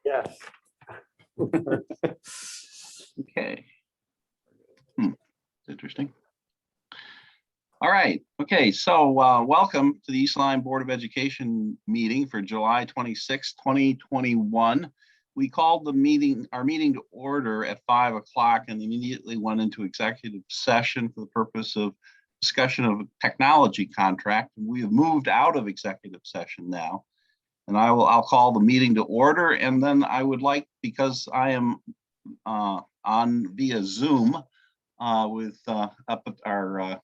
Yes. Okay. Interesting. All right. Okay. So welcome to the East Lyme Board of Education meeting for July 26, 2021. We called our meeting to order at 5 o'clock and immediately went into executive session for the purpose of discussion of a technology contract. We have moved out of executive session now. And I'll call the meeting to order, and then I would like, because I am on via Zoom with up at our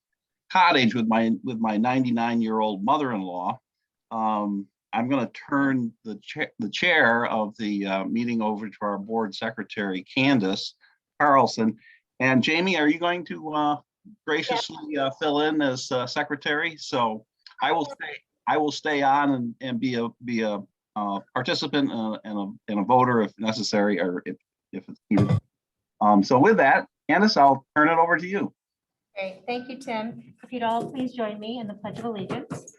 cottage with my 99-year-old mother-in-law, I'm going to turn the chair of the meeting over to our board secretary, Candace Carlson. And Jamie, are you going to graciously fill in as secretary? So I will stay on and be a participant and a voter if necessary, or if it's needed. So with that, Candace, I'll turn it over to you. Great, thank you, Tim. If you'd all please join me in the Pledge of Allegiance.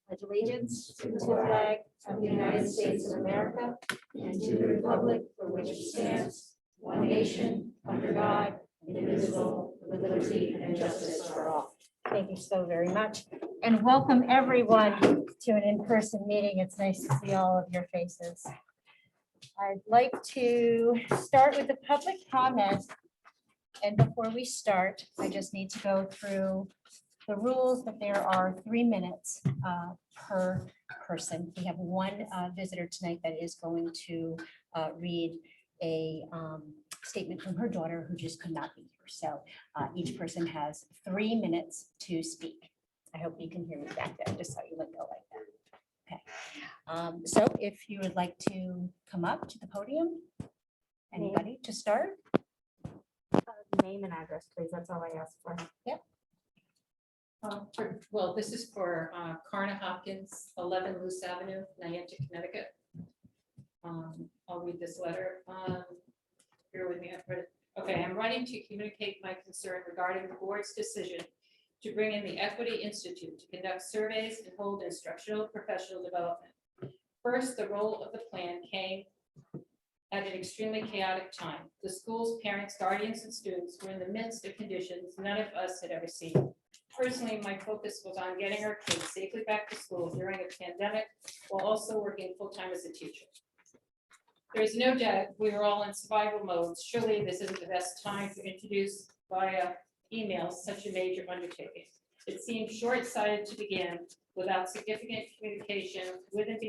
Pledge allegiance to the flag of the United States of America and to the republic for which it stands, one nation, under God, indivisible, with liberty and justice for all. Thank you so very much. And welcome everyone to an in-person meeting. It's nice to see all of your faces. I'd like to start with the public comment. And before we start, I just need to go through the rules that there are 3 minutes per person. We have one visitor tonight that is going to read a statement from her daughter who just could not be here. So each person has 3 minutes to speak. I hope you can hear me back there. Just saw you let go like that. Okay. So if you would like to come up to the podium, anybody to start? Name and address, please. That's all I asked for. Yep. Well, this is for Karna Hopkins, 11 Loose Avenue, Niantic, Connecticut. I'll read this letter. Bear with me. I've read it. Okay, I'm writing to communicate my concern regarding the board's decision to bring in the Equity Institute to conduct surveys and hold instructional professional development. First, the role of the plan came at an extremely chaotic time. The school's parents, guardians, and students were in the midst of conditions none of us had ever seen. Personally, my focus was on getting our kids safely back to school during a pandemic, while also working full-time as a teacher. There is no doubt we are all in survival mode. Surely this isn't the best time to introduce via email such a major undertaking. It seemed short-sighted to begin without significant communication with and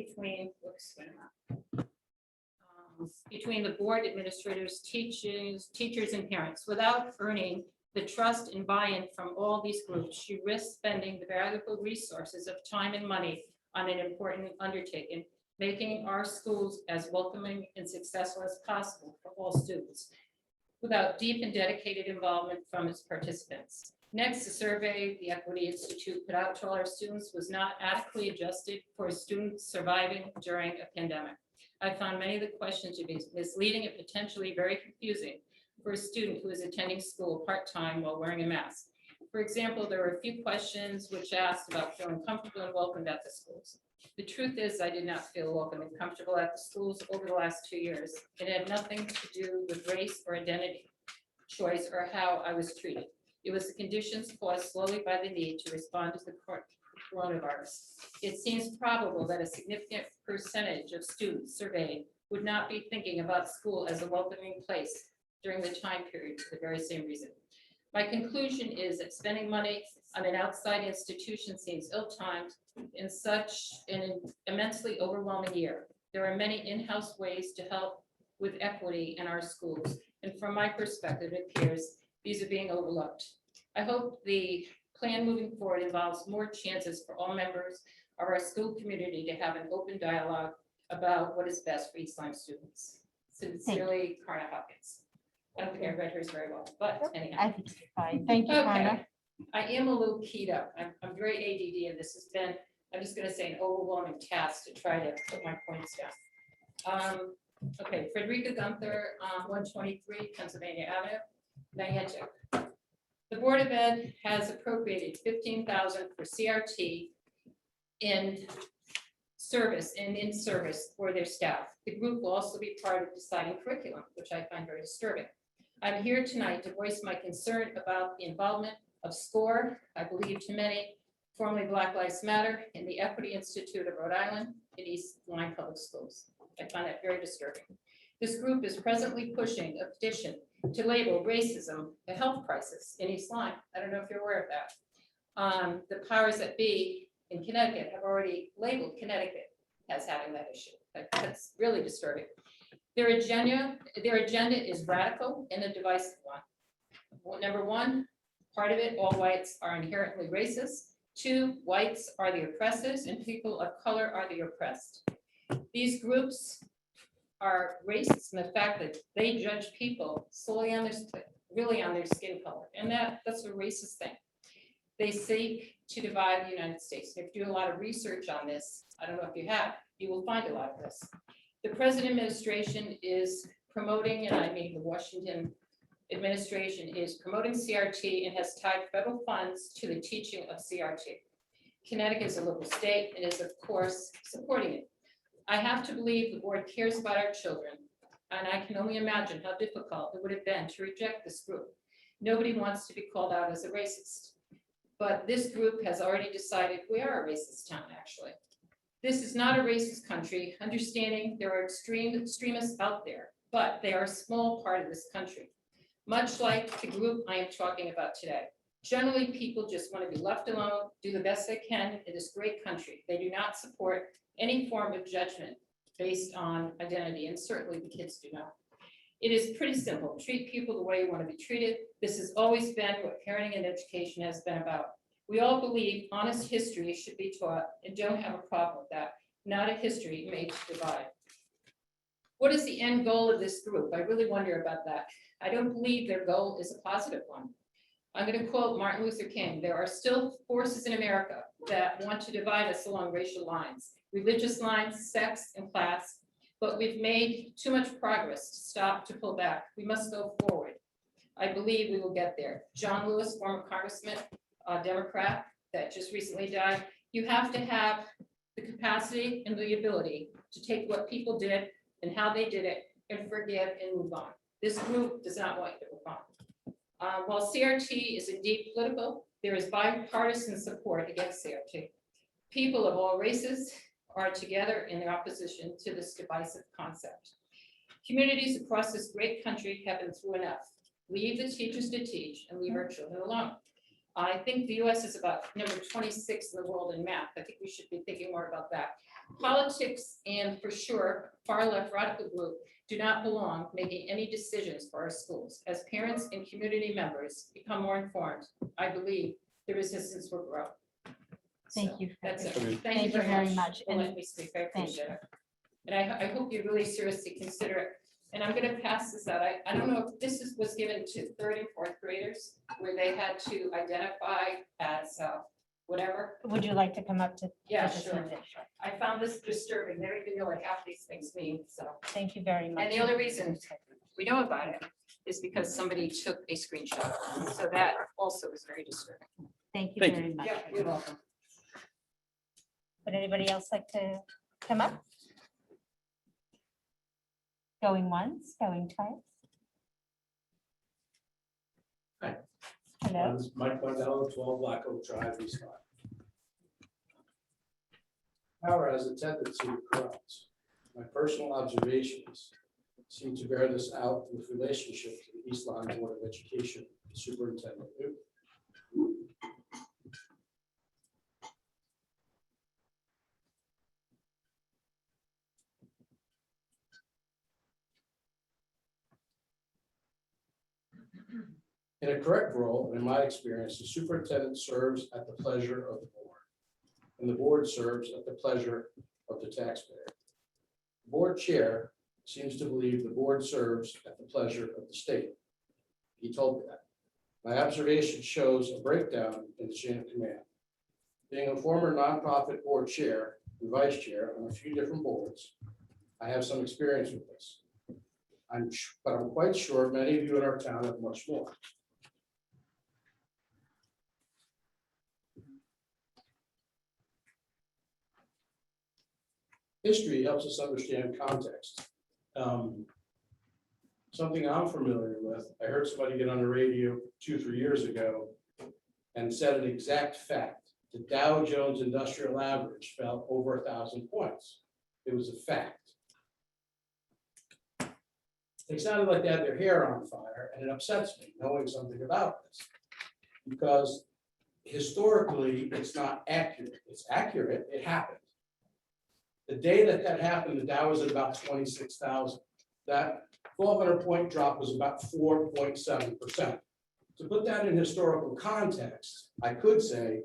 between the board, administrators, teachers, and parents. Without earning the trust and buy-in from all these groups, you risk spending the valuable resources of time and money on an important undertaking, making our schools as welcoming and successful as possible for all students, without deep and dedicated involvement from its participants. Next, the survey the Equity Institute put out to all our students was not adequately adjusted for students surviving during a pandemic. I found many of the questions to be misleading and potentially very confusing for a student who is attending school part-time while wearing a mask. For example, there were a few questions which asked about feeling comfortable and welcomed at the schools. The truth is, I did not feel welcome and comfortable at the schools over the last 2 years. It had nothing to do with race or identity choice or how I was treated. It was the conditions caused slowly by the need to respond to the coronavirus. It seems probable that a significant percentage of students surveyed would not be thinking about school as a welcoming place during the time period for the very same reason. My conclusion is that spending money on an outside institution seems ill-timed in such an immensely overwhelming year. There are many in-house ways to help with equity in our schools, and from my perspective, it appears these are being overlooked. I hope the plan moving forward involves more chances for all members of our school community to have an open dialogue about what is best for East Lyme students. Sincerely, Karna Hopkins. I don't think I read hers very well, but anyhow. I think you're fine. Thank you, Okay, Karna. I am a little keyed up. I'm very ADD, and this has been, I'm just going to say, an overwhelming task to try to put my points down. Okay, Frederica Gunther, 123 Pennsylvania Avenue, Niantic. The Board of Ed has appropriated $15,000 for CRT in service for their staff. The group will also be part of deciding curriculum, which I find very disturbing. I'm here tonight to voice my concern about the involvement of SCORE, I believe to many, formerly Black Lives Matter, and the Equity Institute of Rhode Island in East Line Public Schools. I find that very disturbing. This group is presently pushing a petition to label racism a health crisis in East Line. I don't know if you're aware of that. The powers that be in Connecticut have already labeled Connecticut as having that issue. That's really disturbing. Their agenda is radical and a divisive one. Well, number one, part of it, all whites are inherently racist. Two, whites are the oppressors and people of color are the oppressed. These groups are racist in the fact that they judge people solely on their skin color. And that's a racist thing. They seek to divide the United States. If you do a lot of research on this, I don't know if you have, you will find a lot of this. The present administration is promoting, and I mean the Washington administration is promoting CRT and has tied federal funds to the teaching of CRT. Connecticut is a local state and is of course supporting it. I have to believe the board cares about our children, and I can only imagine how difficult it would have been to reject this group. Nobody wants to be called out as a racist, but this group has already decided we are a racist town, actually. This is not a racist country, understanding there are extremists out there, but they are a small part of this country. Much like the group I am talking about today. Generally, people just want to be left alone, do the best they can in this great country. They do not support any form of judgment based on identity, and certainly the kids do not. It is pretty simple. Treat people the way you want to be treated. This has always been what parenting and education has been about. We all believe honest history should be taught and don't have a problem with that. Not a history made to divide. What is the end goal of this group? I really wonder about that. I don't believe their goal is a positive one. I'm going to quote Martin Luther King. There are still forces in America that want to divide us along racial lines, religious lines, sex, and class, but we've made too much progress to stop, to pull back. We must go forward. I believe we will get there. John Lewis, former congressman, Democrat that just recently died. You have to have the capacity and the ability to take what people did and how they did it and forgive and move on. This group does not want you to move on. While CRT is indeed political, there is bipartisan support against CRT. People of all races are together in their opposition to this divisive concept. Communities across this great country have been through enough. Leave the teachers to teach and leave our children alone. I think the US is about number 26 in the world in math. I think we should be thinking more about that. Politics and for sure, far left radical group do not belong making any decisions for our schools. As parents and community members become more informed, I believe the resistance will grow. Thank you. That's it. Thank you very much. For letting me speak. I appreciate it. And I hope you really seriously consider it. And I'm going to pass this out. I don't know if this was given to 3rd and 4th graders where they had to identify as whatever. Would you like to come up to? Yeah, to this sure. meeting? I found this disturbing. They don't even know what half these things mean. So, Thank you very much. and the only reason we know about it is because somebody took a screenshot. So that also is very disturbing. Thank you Thank very much. Yeah, you're welcome. Would anybody else like to come up? Going once, going twice? Hi. Hello, This is Mike Bundell, 12 Black Oak Drive, East Lyme. Power has a tendency to corrupt. My personal observations seem to bear this out with relationship to the East Lyme Board of Education Superintendent Newton. In a correct role, and in my experience, the superintendent serves at the pleasure of the board, and the board serves at the pleasure of the taxpayer. The board chair seems to believe the board serves at the pleasure of the state. He told me that. My observation shows a breakdown in the chain of command. Being a former nonprofit board chair and vice chair on a few different boards, I have some experience with this. But I'm quite sure many of you in our town have much more. History helps us understand context. Something I'm familiar with, I heard somebody get on the radio 2-3 years ago and said an exact fact. The Dow Jones Industrial Average fell over 1,000 points. It was a fact. They sounded like they had their hair on fire, and it upsets me knowing something about this. Because historically, it's not accurate. It's accurate, it happened. The day that that happened, the Dow was at about 26,000. That 1,200 point drop was about 4.7%. To put that in historical context, I could say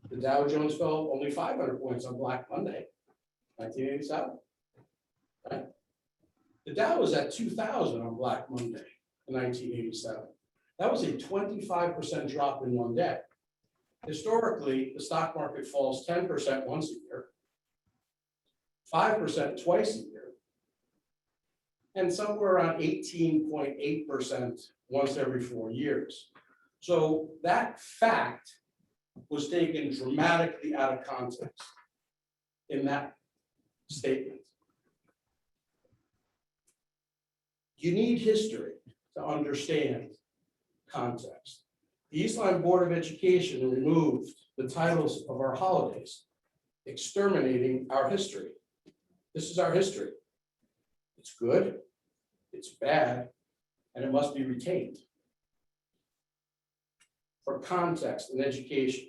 the Dow Jones fell only 500 points on Black Monday, 1987. Right? The Dow was at 2,000 on Black Monday in 1987. That was a 25% drop in one day. Historically, the stock market falls 10% once a year, 5% twice a year, and somewhere around 18.8% once every 4 years. So that fact was taken dramatically out of context in that statement. You need history to understand context. The East Line Board of Education removed the titles of our holidays, exterminating our history. This is our history. It's good, it's bad, and it must be retained. For context and education.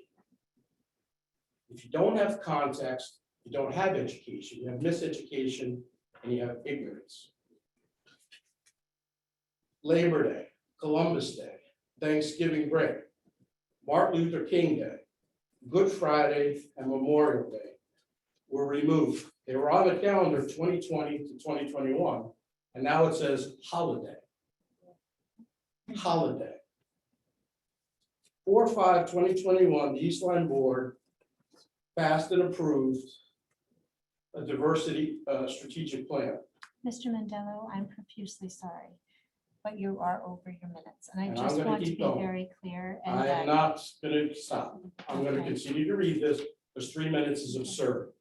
If you don't have context, you don't have education. You have miseducation and you have ignorance. Labor Day, Columbus Day, Thanksgiving break, Martin Luther King Day, Good Friday, and Memorial Day were removed. They were on the calendar 2020 to 2021, and now it says holiday. Holiday. 4/5/2021, the East Line Board passed and approved a diversity strategic plan. Mr. Mandello, I'm profusely sorry, but you are over your minutes, and I And I'm just gonna want to keep be going. very clear. And I am that, not going to stop. I'm going to Okay. continue to read this, because 3 minutes is absurd.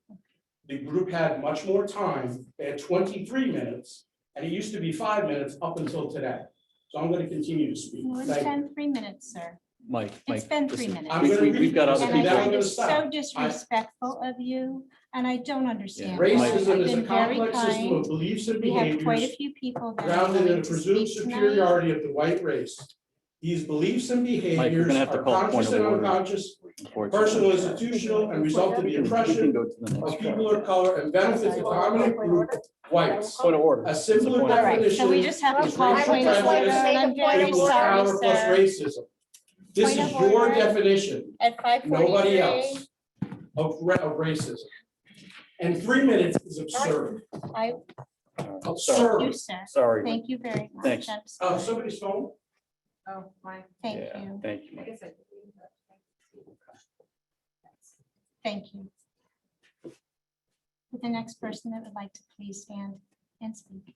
The group had much more time. They had 23 minutes, and it used to be 5 minutes up until today. So I'm going to continue to speak. well, it's Thank you. been 3 minutes, sir. Mike, It's Mike. been 3 listen, minutes. I'm gonna read We've got this, other And I and then I'm find gonna it stop. so disrespectful of you, and I don't understand. why. Racism I've is a been very complex system of kind. beliefs and We have quite a behaviors few people that are grounded in willing a to presumed speak tonight. superiority of the white race. These beliefs and Mike, we're behaviors gonna have to are call point conscious of and order. unconscious, unfortunately. personal, institutional, and result of We the can oppression go to the next of people of color and benefit the dominant group, whites. Point of order. A It's a simpler point of All right, order. so we definition just have to is call racial point of order, prejudice and I'm very equals sorry, power plus sir. racism. This Point is of your order. definition, At nobody 5:43. else, of racism. And 3 minutes is absurd. I, Absurd. you, sir. Sorry. Thank you very much. Thanks. I'm sorry. Somebody's phone? Oh, my. Thank Yeah, you. thank you. Mike. Thank you. Would the next person that would like to please stand and speak?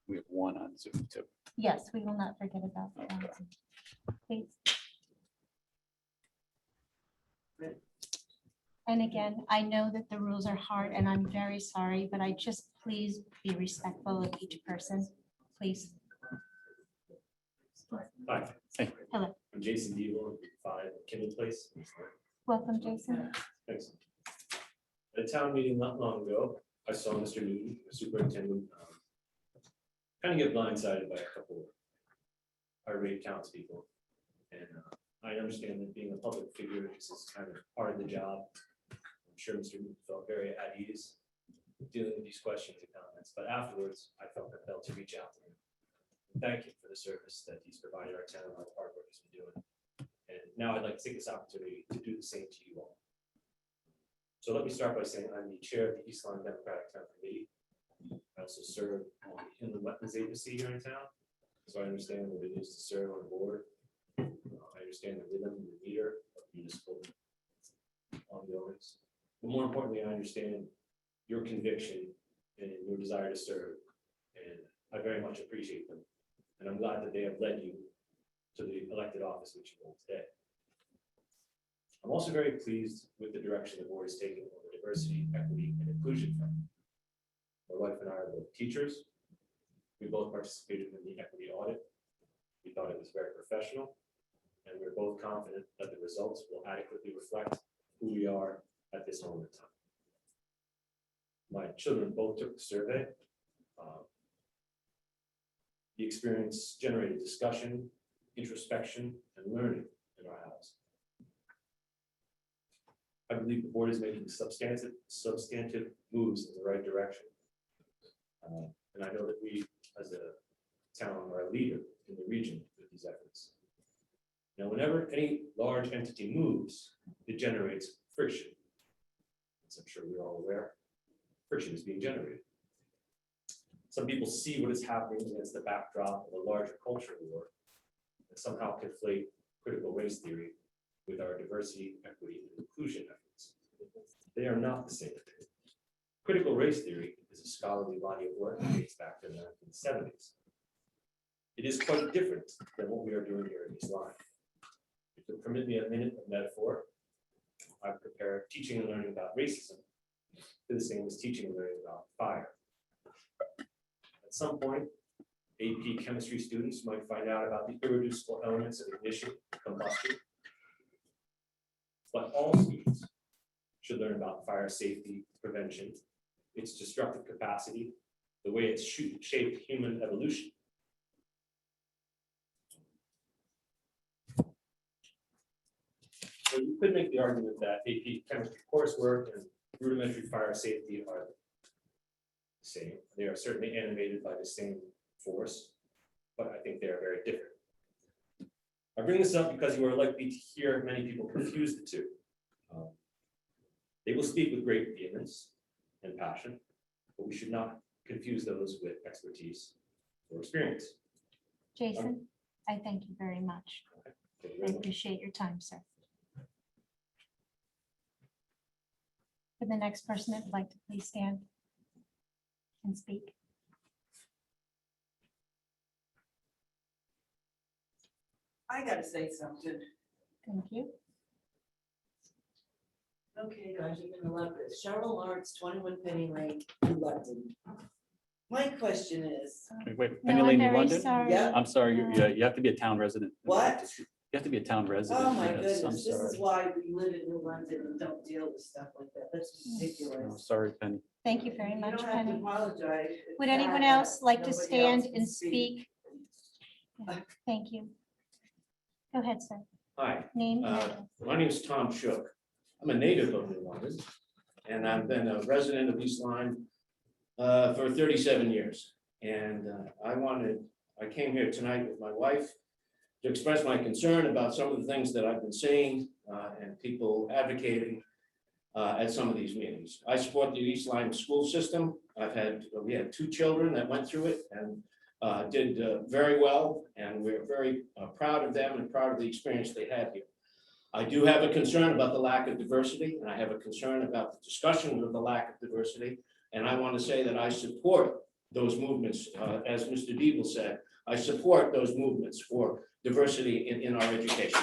We have one on Zoom too. Yes, we will not forget about that. Please. And again, I know that the rules are hard and I'm very sorry, but I just please be respectful of each person, please. Hi. Hey. Hello. I'm Jason Deagle, 5 Kindle Place. Welcome, Jason. Thanks. At a town meeting not long ago, I saw Mr. Newton, the superintendent, kind of get blindsided by a couple of irate townspeople. And I understand that being a public figure, this is kind of part of the job. I'm sure Mr. Newton felt very at ease dealing with these questions and comments, but afterwards, I felt compelled to reach out to him. Thank him for the service that he's provided our town and all the hard work he's been doing. And now I'd like to take this opportunity to do the same to you all. So let me start by saying I'm the chair of the East Line Democratic Town Committee. I also serve on the Inland Wetlands Agency here in town, so I understand what it is to serve on a board. I understand the rhythm and the meter of municipal ongoings. But more importantly, I understand your conviction and your desire to serve, and I very much appreciate them. And I'm glad that they have led you to the elected office which you hold today. I'm also very pleased with the direction the board is taking on the diversity, equity, and inclusion fund. My wife and I are both teachers. We both participated in the equity audit. We thought it was very professional, and we're both confident that the results will adequately reflect who we are at this moment in time. My children both took the survey. The experience generated discussion, introspection, and learning in our house. I believe the board is making substantive moves in the right direction. And I know that we, as a town, are a leader in the region with these efforts. Now, whenever any large entity moves, it generates friction. As I'm sure we're all aware, friction is being generated. Some people see what is happening against the backdrop of a larger cultural war and somehow conflate critical race theory with our diversity, equity, and inclusion efforts. They are not the same thing. Critical race theory is a scholarly body of work that dates back to the 1970s. It is quite different than what we are doing here in East Lyme. If you'll permit me a minute of metaphor, I've compared teaching and learning about racism to the same as teaching and learning about fire. At some point, AP chemistry students might find out about the irreducible elements of ignition and combustion. But all students should learn about fire safety, prevention, its destructive capacity, the way it's shaped human evolution. So you could make the argument that AP chemistry coursework and rudimentary fire safety are the same. They are certainly animated by the same force, but I think they are very different. I bring this up because you are likely to hear many people confuse the two. They will speak with great vehemence and passion, but we should not confuse those with expertise or experience. Jason, I thank you very much. Thank you I very much. appreciate your time, sir. For the next person, I'd like to please stand and speak. I gotta say something. Thank you. Okay, guys, you're gonna love this. Cheryl Lawrence, 21 Penny Lane, in London. My question is, Wait, No, Penny I'm Lane, New very London? sorry. Yeah. I'm sorry, you have to be a town resident. what? You have to be a town resident. Oh, my Yes, I'm goodness, this is sorry. why we live in New London and don't deal with stuff like that. That's Oh, ridiculous. Sorry, Penny. Thank you very You much, don't have to Penny. apologize. It's Would sad anyone that else like to nobody stand else can and speak? Yeah, thank you. Go ahead, sir. Hi, Name and address. my name is Tom Shook. I'm a native of New London, and I've been a resident of East Lyme for 37 years. And I came here tonight with my wife to express my concern about some of the things that I've been seeing and people advocating at some of these meetings. I support the East Lyme school system. We had 2 children that went through it and did very well, and we're very proud of them and proud of the experience they had here. I do have a concern about the lack of diversity, and I have a concern about the discussion of the lack of diversity. And I want to say that I support those movements, as Mr. Deeble said, I support those movements for diversity in our education.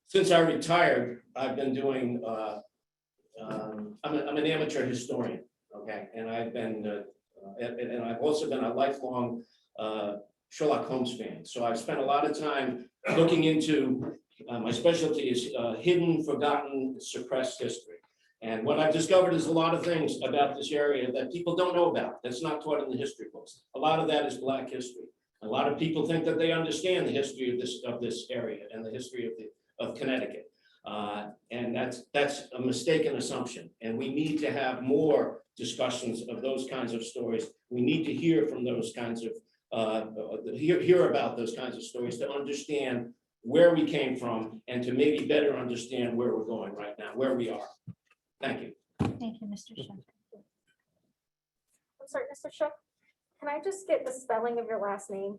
Since I retired, I've been doing, I'm an amateur historian, okay? And I've been, and I've also been a lifelong Sherlock Holmes fan. So I've spent a lot of time looking into, my specialty is hidden, forgotten, suppressed history. And what I've discovered is a lot of things about this area that people don't know about, that's not taught in the history books. A lot of that is Black history. A lot of people think that they understand the history of this area and the history of Connecticut. And that's a mistaken assumption. And we need to have more discussions of those kinds of stories. We need to hear from those kinds of, hear about those kinds of stories to understand where we came from and to maybe better understand where we're going right now, where we are. Thank you. Thank you, Mr. Shook. I'm sorry, Mr. Shook, can I just get the spelling of your last name?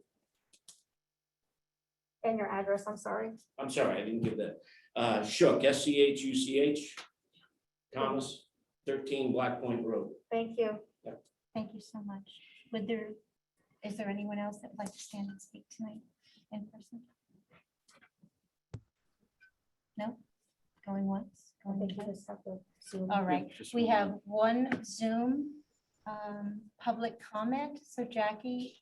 And your address, I'm sorry. I'm sorry, I didn't give that. Shook, S-C-H-U-C-H, Thomas, 13 Black Point Road. Thank you. Yeah. Thank you so much. Is there anyone else that would like to stand and speak tonight in person? No? Going once, I think you just have to Zoom. All right, Just we one. have one Zoom public comment. So Jackie,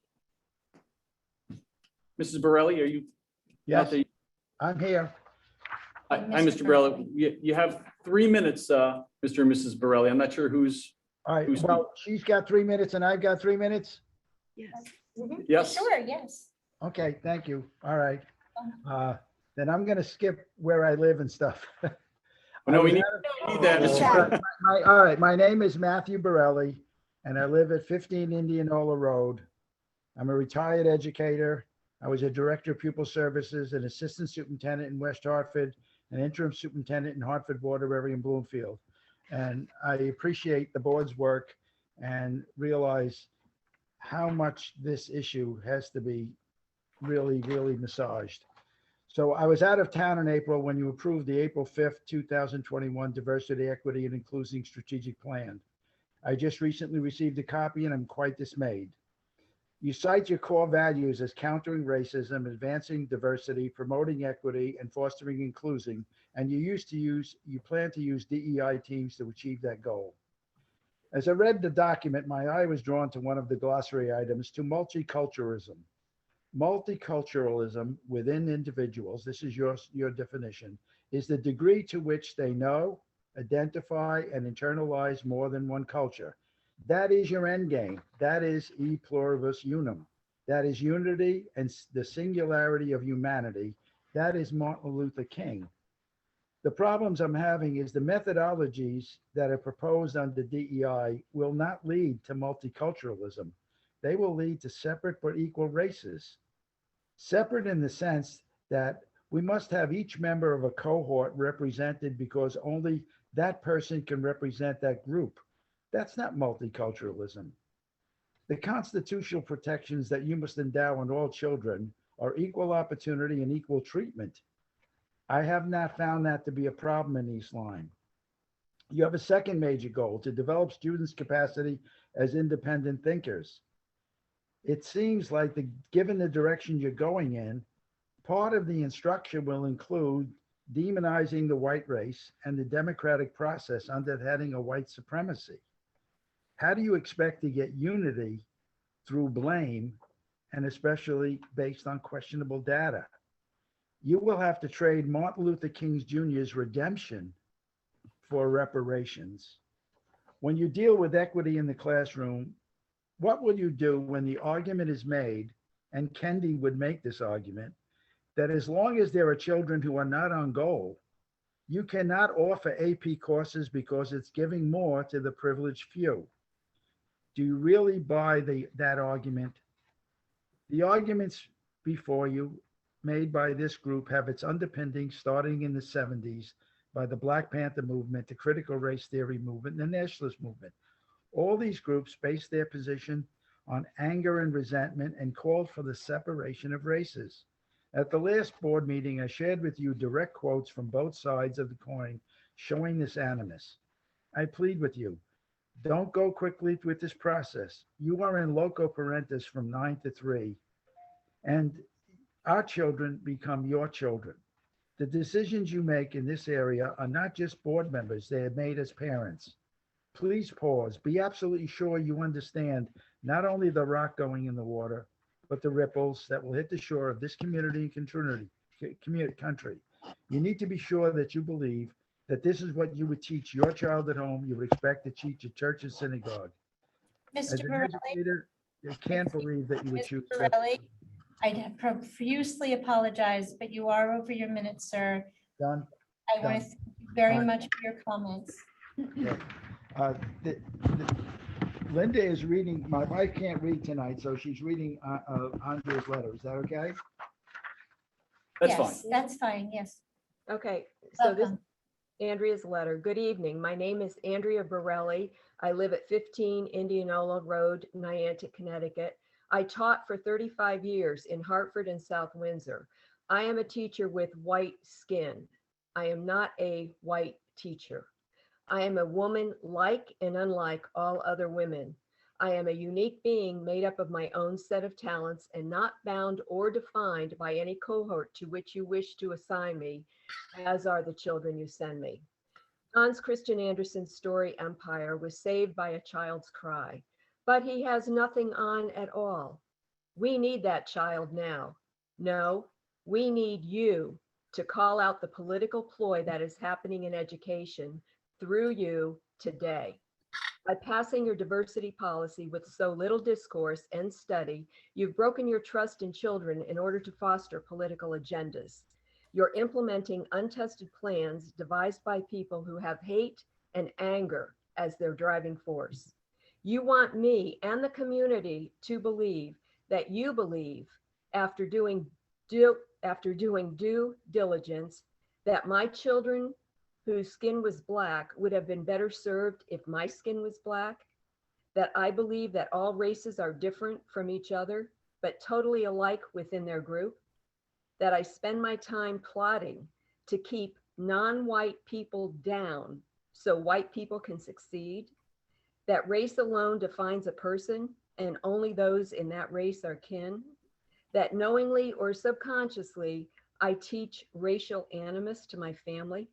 Mrs. Borelli, are you? Yes, out there? I'm here. Hi, And hi, Mr. Mr. Borelli. Borelli. You have 3 minutes, Mr. and Mrs. Borelli. I'm not sure who's, All right, Who's well, she's got 3 minutes and I've got 3 minutes. yes? sure, yes. Okay, thank you. All right. Then I'm gonna skip where I live and stuff. Oh, no, I we was need out need that, Mr. Yeah. Borelli. All right, my name is Matthew Borelli and I live at 15 Indianola Road. I'm a retired educator. I was a director of pupil services, an assistant superintendent in West Hartford, an interim superintendent in Hartford, Waterbury, and Bloomfield. And I appreciate the board's work and realize how much this issue has to be really, really massaged. So I was out of town in April when you approved the April 5th, 2021 Diversity, Equity, and Inclusion Strategic Plan. I just recently received a copy and I'm quite dismayed. You cite your core values as countering racism, advancing diversity, promoting equity, and fostering inclusion, and you plan to use DEI teams to achieve that goal. As I read the document, my eye was drawn to one of the glossary items, to multiculturalism. Multiculturalism within individuals, this is your definition, is the degree to which they know, identify, and internalize more than one culture. That is your end game. That is e pluribus unum. That is unity and the singularity of humanity. That is Martin Luther King. The problems I'm having is the methodologies that are proposed under DEI will not lead to multiculturalism. They will lead to separate but equal races. Separate in the sense that we must have each member of a cohort represented because only that person can represent that group. That's not multiculturalism. The constitutional protections that you must endow on all children are equal opportunity and equal treatment. I have not found that to be a problem in East Lyme. You have a second major goal, to develop students' capacity as independent thinkers. It seems like given the direction you're going in, part of the instruction will include demonizing the white race and the democratic process under the heading of white supremacy. How do you expect to get unity through blame, and especially based on questionable data? You will have to trade Martin Luther King Jr.'s redemption for reparations. When you deal with equity in the classroom, what will you do when the argument is made, and Kendi would make this argument, that as long as there are children who are not on goal, you cannot offer AP courses because it's giving more to the privileged few? Do you really buy that argument? The arguments before you made by this group have its underpinning starting in the 70s by the Black Panther movement, the critical race theory movement, and the nationalist movement. All these groups based their position on anger and resentment and called for the separation of races. At the last board meeting, I shared with you direct quotes from both sides of the coin showing this animus. I plead with you, don't go quickly with this process. You are in loco parentis from 9 to 3, and our children become your children. The decisions you make in this area are not just board members, they are made as parents. Please pause. Be absolutely sure you understand not only the rock going in the water, but the ripples that will hit the shore of this community and country. You need to be sure that you believe that this is what you would teach your child at home, you would expect to teach at church and synagogue. As Mr. an Borelli, educator, I can't believe that you would Mr. choose. Borelli, I profusely apologize, but you are over your minute, sir. Done. I want to thank you very Done. much for your comments. Okay. Linda is reading, my wife can't read tonight, so she's reading Andrea's letter. Is that okay? That's fine. Yes, that's fine, yes. Okay, so this Welcome. Andrea's letter. Good evening. My name is Andrea Borelli. I live at 15 Indianola Road, Niantic, Connecticut. I taught for 35 years in Hartford and South Windsor. I am a teacher with white skin. I am not a white teacher. I am a woman like and unlike all other women. I am a unique being made up of my own set of talents and not bound or defined by any cohort to which you wish to assign me, as are the children you send me. Hans Christian Andersen's story Empire was saved by a child's cry, but he has nothing on at all. We need that child now. No, we need you to call out the political ploy that is happening in education through you today. By passing your diversity policy with so little discourse and study, you've broken your trust in children in order to foster political agendas. You're implementing untested plans devised by people who have hate and anger as their driving force. You want me and the community to believe that you believe, after doing due diligence, that my children whose skin was Black would have been better served if my skin was Black, that I believe that all races are different from each other, but totally alike within their group, that I spend my time plotting to keep non-white people down so white people can succeed, that race alone defines a person and only those in that race are kin, that knowingly or subconsciously, I teach racial animus to my family,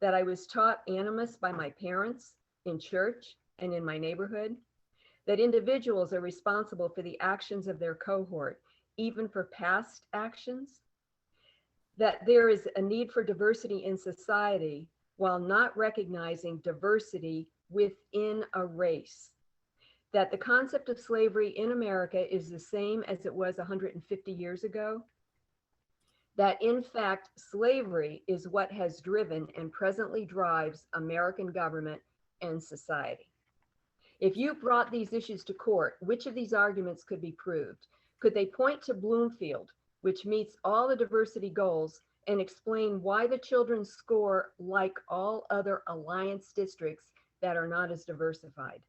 that I was taught animus by my parents in church and in my neighborhood, that individuals are responsible for the actions of their cohort, even for past actions, that there is a need for diversity in society while not recognizing diversity within a race, that the concept of slavery in America is the same as it was 150 years ago, that in fact, slavery is what has driven and presently drives American government and society. If you brought these issues to court, which of these arguments could be proved? Could they point to Bloomfield, which meets all the diversity goals, and explain why the children score like all other alliance districts that are not as diversified?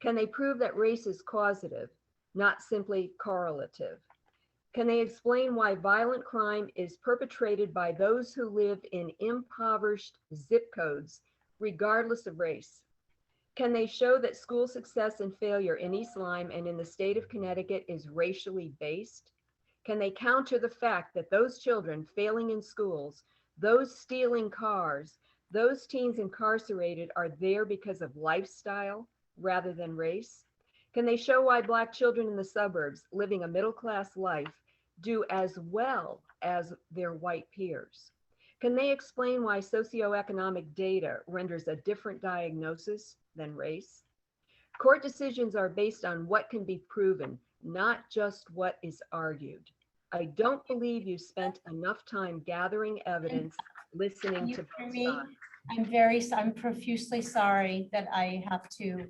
Can they prove that race is causative, not simply correlative? Can they explain why violent crime is perpetrated by those who live in impoverished zip codes, regardless of race? Can they show that school success and failure in East Lyme and in the state of Connecticut is racially based? Can they counter the fact that those children failing in schools, those stealing cars, those teens incarcerated are there because of lifestyle rather than race? Can they show why Black children in the suburbs living a middle-class life do as well as their white peers? Can they explain why socioeconomic data renders a different diagnosis than race? Court decisions are based on what can be proven, not just what is argued. I don't believe you spent enough time gathering evidence, listening to both sides. I'm profusely sorry that I have to,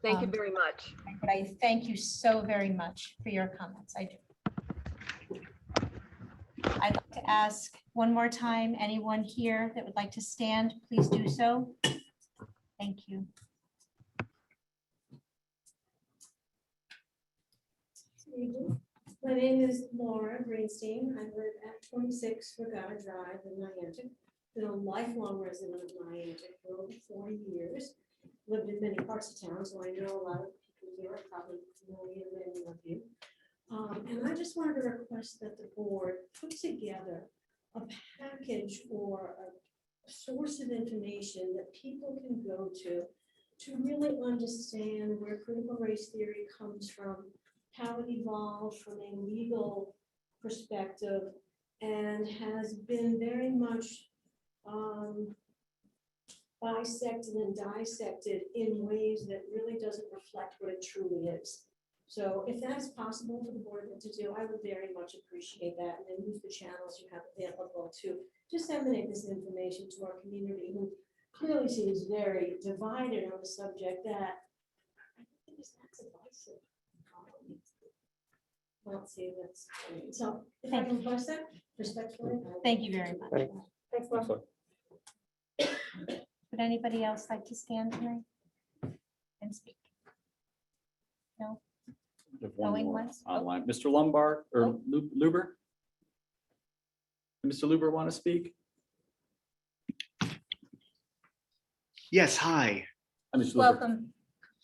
Thank you very much. but I thank you so very much for your comments. I do. I'd like to ask one more time, anyone here that would like to stand, please do so. Thank you. My name is Laura Greenstein. I live at 26 Regatta Drive in Niantic. Been a lifelong resident of Niantic for over 40 years. Lived in many parts of town, so I know a lot of people here, probably familiar with many of you. And I just wanted to request that the board put together a package or a source of information that people can go to really understand where critical race theory comes from, how it evolved from a legal perspective, and has been very much bisected and dissected in ways that really doesn't reflect what it truly is. So if that is possible for the board to do, I would very much appreciate that, and then use the channels you have available to disseminate this information to our community, who clearly seems very divided on the subject that I think is not divisive. Well, see, that's, so if I can request that respectfully. Thank you very much. Thanks, Laura. Would anybody else like to stand tonight and speak? No? We have one Going more once. online. Mr. Lombard or Oh. Luber? Mr. Luber want to speak? Yes, hi. Hi, Mr. Luber. Welcome.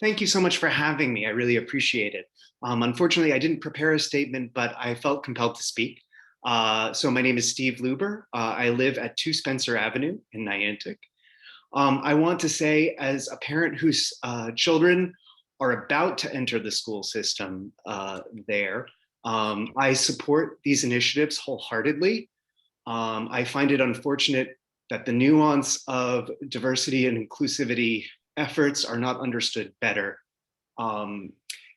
Thank you so much for having me. I really appreciate it. Unfortunately, I didn't prepare a statement, but I felt compelled to speak. So my name is Steve Luber. I live at 2 Spencer Avenue in Niantic. I want to say, as a parent whose children are about to enter the school system there, I support these initiatives wholeheartedly. I find it unfortunate that the nuance of diversity and inclusivity efforts are not understood better.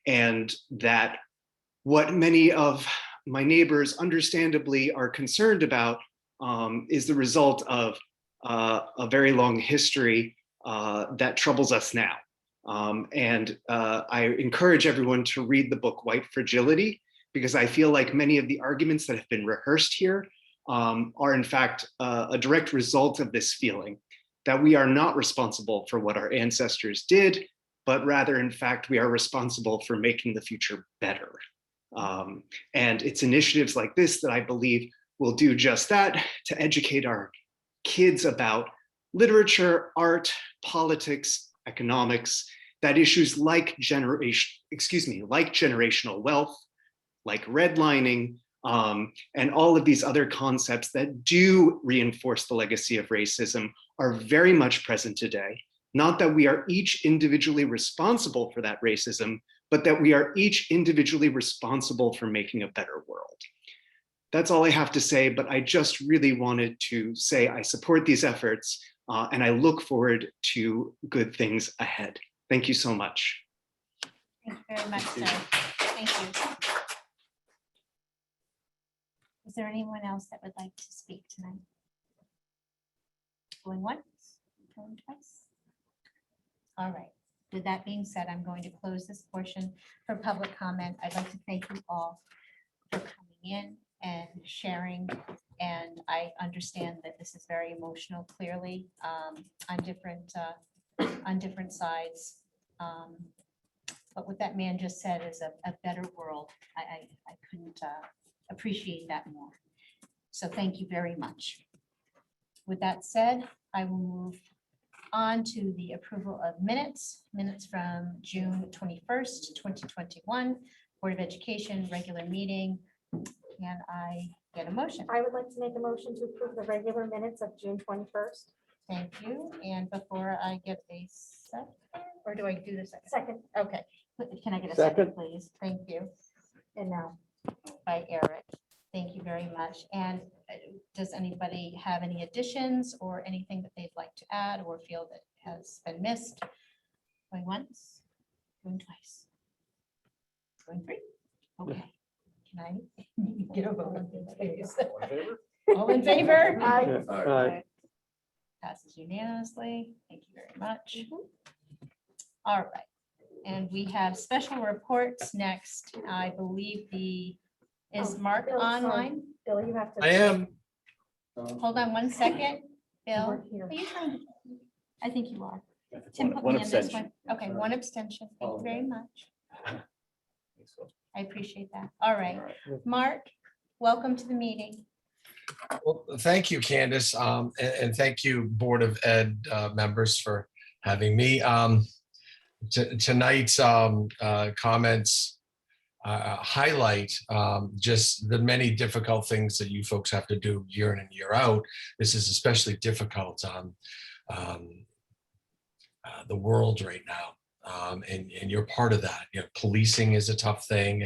And that what many of my neighbors understandably are concerned about is the result of a very long history that troubles us now. I encourage everyone to read the book White Fragility, because I feel like many of the arguments that have been rehearsed here are in fact a direct result of this feeling that we are not responsible for what our ancestors did, but rather, in fact, we are responsible for making the future better. And it's initiatives like this that I believe will do just that, to educate our kids about literature, art, politics, economics, that issues like generational wealth, like redlining, and all of these other concepts that do reinforce the legacy of racism are very much present today. Not that we are each individually responsible for that racism, but that we are each individually responsible for making a better world. That's all I have to say, but I just really wanted to say I support these efforts and I look forward to good things ahead. Thank you so much. Thank you very much, sir. Thank you. Is there anyone else that would like to speak tonight? Going once, going twice? All right. With that being said, I'm going to close this portion for public comment. I'd like to thank you all for coming in and sharing. And I understand that this is very emotional, clearly, on different sides. But what that man just said is a better world. I couldn't appreciate that more. So thank you very much. With that said, I will move on to the approval of minutes from June 21st, 2021, Board of Education, regular meeting. Can I get a motion? I would like to make a motion to approve the regular minutes of June 21st. Thank you. And before I get a second, or do I do the second? Second. Okay. Can I get a second, please? Thank you. And now. By Eric. Thank you very much. And does anybody have any additions or anything that they'd like to add or feel that has been missed? Going once, going twice, going three. Okay. Can I get a vote on this, please? All in favor? Aye. Passes unanimously. Thank you very much. All right. And we have special reports next. I believe is Mark Bill, sorry. online? Bill, you have to. I am. Hold on one second. Bill, We're here. are you trying to? I think you are. Tim put One me in this abstention. one. Okay, one abstention. Thank you very much. I appreciate that. All right. Mark, welcome to the meeting. Well, thank you, Candace, and thank you, Board of Ed members, for having me. Tonight's comments highlight just the many difficult things that you folks have to do year in and year out. This is especially difficult on the world right now. And you're part of that. You know, policing is a tough thing,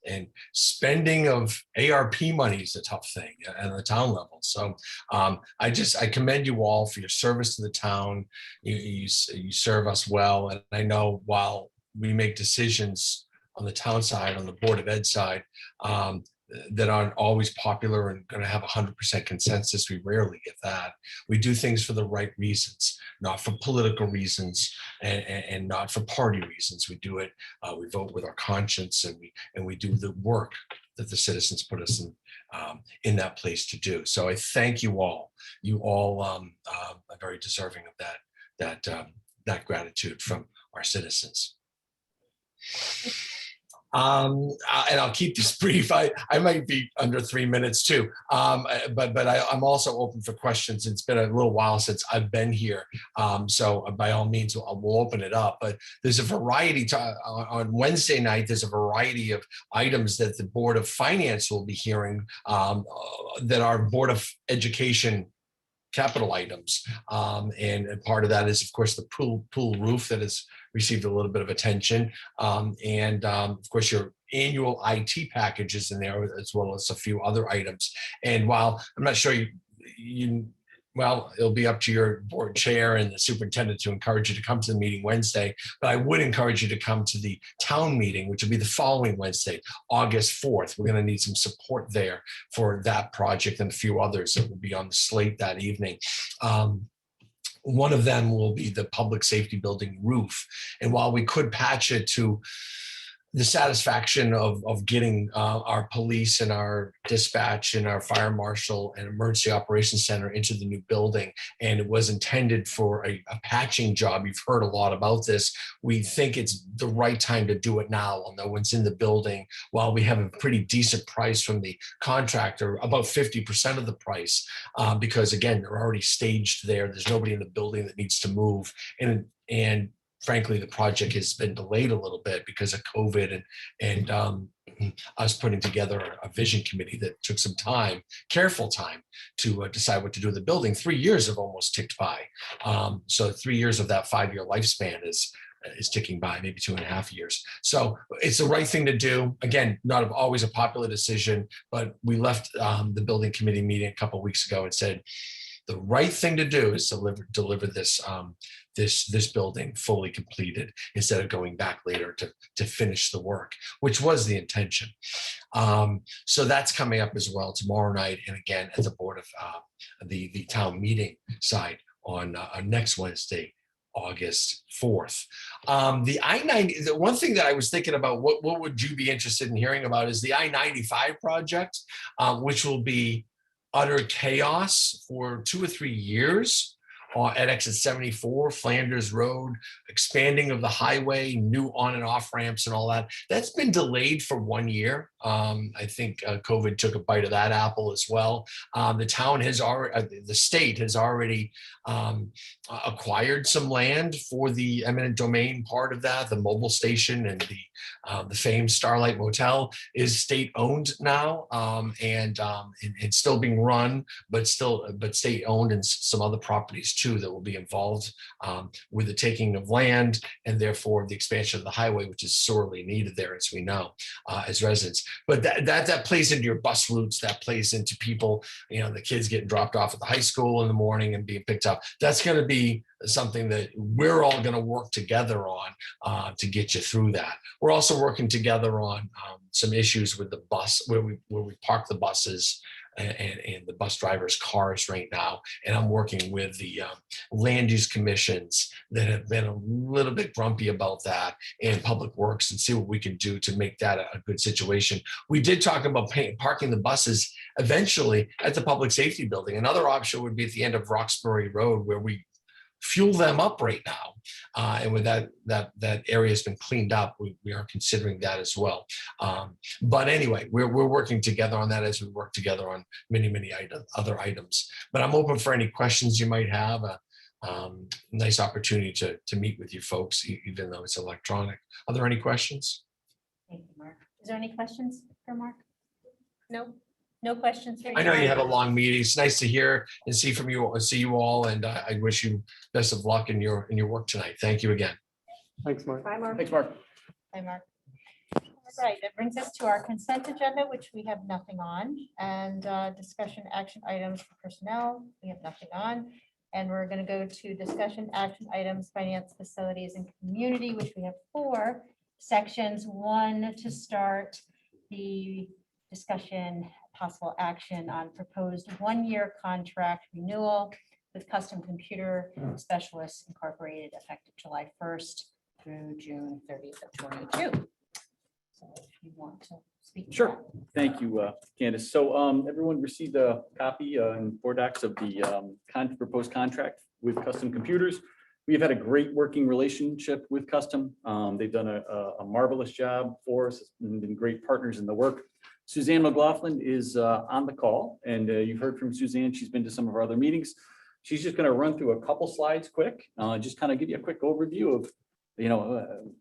and spending of ARP money is a tough thing at the town level. So I commend you all for your service to the town. You serve us well, and I know while we make decisions on the town side, on the Board of Ed side, that aren't always popular and going to have 100% consensus. We rarely get that. We do things for the right reasons, not for political reasons and not for party reasons. We do it, we vote with our conscience, and we do the work that the citizens put us in that place to do. So I thank you all. You all are very deserving of that gratitude from our citizens. And I'll keep this brief. I might be under 3 minutes too, but I'm also open for questions. It's been a little while since I've been here, so by all means we'll open it up. But there's a variety on Wednesday night. There's a variety of items that the Board of Finance will be hearing that our Board of Education capital items. And part of that is, of course, the pool roof that has received a little bit of attention. Of course, your annual IT packages in there, as well as a few other items. And while I'm not sure well, it'll be up to your board chair and the superintendent to encourage you to come to the meeting Wednesday, but I would encourage you to come to the town meeting, which will be the following Wednesday, August 4th. We're going to need some support there for that project and a few others that will be on the slate that evening. One of them will be the public safety building roof. And while we could patch it to the satisfaction of getting our police and our dispatch and our fire marshal and emergency operations center into the new building, and it was intended for a patching job. You've heard a lot about this. We think it's the right time to do it now, while no one's in the building, while we have a pretty decent price from the contractor, about 50% of the price, because again, they're already staged there. There's nobody in the building that needs to move. And frankly, the project has been delayed a little bit because of COVID and us putting together a vision committee that took some time, careful time, to decide what to do with the building. 3 years have almost ticked by. So 3 years of that 5-year lifespan is ticking by, maybe 2.5 years. So it's the right thing to do. Again, not always a popular decision, but we left the building committee meeting a couple of weeks ago and said, the right thing to do is deliver this this building fully completed instead of going back later to finish the work, which was the intention. So that's coming up as well tomorrow night, and again at the board of the town meeting side on next Wednesday, August 4th. The I-90, the one thing that I was thinking about, what would you be interested in hearing about, is the I-95 project, which will be utter chaos for 2 or 3 years at exit 74, Flanders Road, expanding of the highway, new on and off ramps and all that. That's been delayed for 1 year. I think COVID took a bite of that apple as well. The town has already, the state has already acquired some land for the eminent domain part of that. The mobile station and the famed Starlight Motel is state owned now, and it's still being run, but state owned, and some other properties too that will be involved with the taking of land and therefore the expansion of the highway, which is sorely needed there, as we know, as residents. But that plays into your bus routes, that plays into people, the kids getting dropped off at the high school in the morning and being picked up. That's going to be something that we're all going to work together on to get you through that. We're also working together on some issues with the bus, where we park the buses and the bus drivers' cars right now. And I'm working with the land use commissions that have been a little bit grumpy about that, and Public Works, and see what we can do to make that a good situation. We did talk about parking the buses eventually at the public safety building. Another option would be at the end of Roxbury Road, where we fuel them up right now. And with that area has been cleaned up, we are considering that as well. But anyway, we're working together on that, as we work together on many other items. But I'm open for any questions you might have. Nice opportunity to meet with you folks, even though it's electronic. Are there any questions? Thank you, Mark. Is there any questions for Mark? No? No questions for you? I know you have a long meeting. It's nice to hear and see you all, and I wish you best of luck in your work tonight. Thank you again. Thanks, Mark. Bye, Mark. Thanks, Mark. Bye, Mark. All right, that brings us to our consent agenda, which we have nothing on, and discussion action items for personnel, we have nothing on. And we're going to go to discussion action items, finance, facilities, and community, which we have 4 sections. 1 to start the discussion, possible action on proposed 1-year contract renewal with Custom Computer Specialists Incorporated, effective July 1st through June 30th of 22. So if you want to speak. Sure. Thank you, Candace. So everyone received a copy in 4 docs of the proposed contract with Custom Computers. We've had a great working relationship with Custom. They've done a marvelous job for us and been great partners in the work. Suzanne McLaughlin is on the call, and you've heard from Suzanne. She's been to some of our other meetings. She's just going to run through a couple slides quick, just kind of give you a quick overview of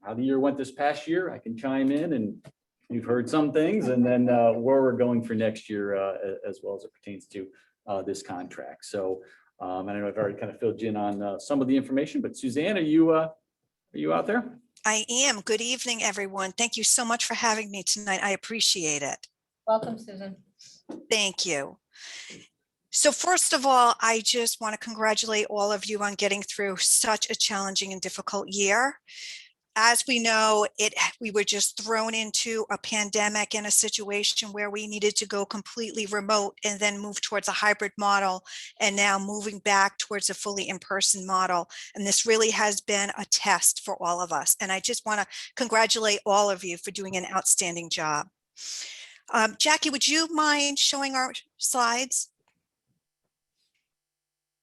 how the year went this past year. I can chime in, and you've heard some things, and then where we're going for next year as well as it pertains to this contract. So And I know I've already kind of filled you in on some of the information, but Suzanne, are you out there? I am. Good evening, everyone. Thank you so much for having me tonight. I appreciate it. Welcome, Susan. Thank you. So first of all, I just want to congratulate all of you on getting through such a challenging and difficult year. As we know, we were just thrown into a pandemic and a situation where we needed to go completely remote and then move towards a hybrid model, and now moving back towards a fully in-person model. And this really has been a test for all of us. And I just want to congratulate all of you for doing an outstanding job. Jackie, would you mind showing our slides?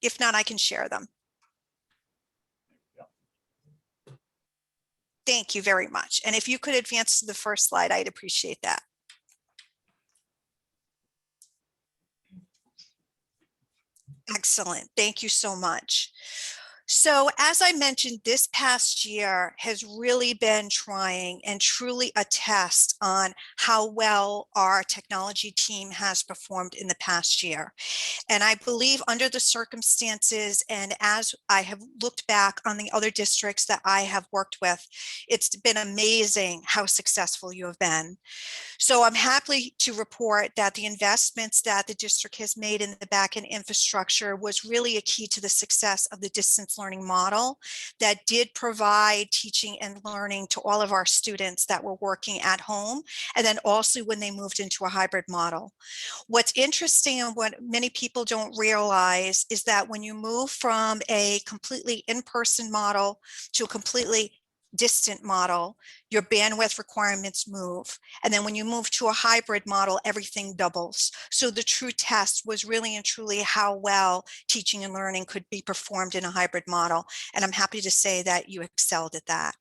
If not, I can share them. Thank you very much. And if you could advance to the first slide, I'd appreciate that. Excellent. Thank you so much. So as I mentioned, this past year has really been trying and truly a test on how well our technology team has performed in the past year. And I believe under the circumstances, and as I have looked back on the other districts that I have worked with, it's been amazing how successful you have been. So I'm happy to report that the investments that the district has made in the back-end infrastructure was really a key to the success of the distance learning model that did provide teaching and learning to all of our students that were working at home, and then also when they moved into a hybrid model. What's interesting and what many people don't realize is that when you move from a completely in-person model to a completely distant model, your bandwidth requirements move. And then when you move to a hybrid model, everything doubles. So the true test was really and truly how well teaching and learning could be performed in a hybrid model. And I'm happy to say that you excelled at that.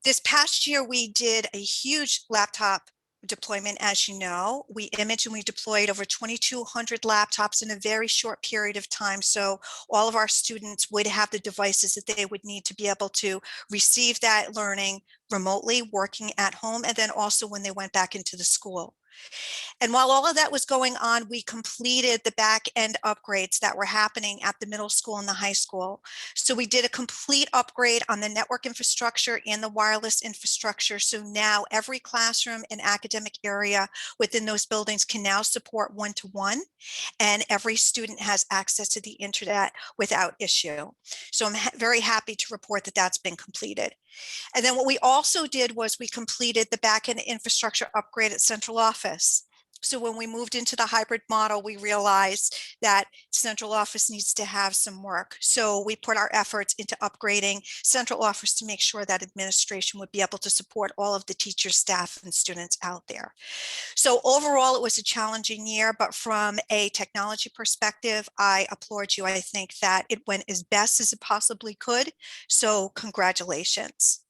This past year, we did a huge laptop deployment. As you know, we imaged and we deployed over 2,200 laptops in a very short period of time. So all of our students would have the devices that they would need to be able to receive that learning remotely, working at home, and then also when they went back into the school. And while all of that was going on, we completed the back end upgrades that were happening at the middle school and the high school. So we did a complete upgrade on the network infrastructure and the wireless infrastructure. So now every classroom and academic area within those buildings can now support one-to-one, and every student has access to the internet without issue. So I'm very happy to report that that's been completed. And then what we also did was we completed the backend infrastructure upgrade at central office. So when we moved into the hybrid model, we realized that central office needs to have some work. So we put our efforts into upgrading central office to make sure that administration would be able to support all of the teachers, staff, and students out there. So overall, it was a challenging year, but from a technology perspective, I applaud you. I think that it went as best as it possibly could. So congratulations.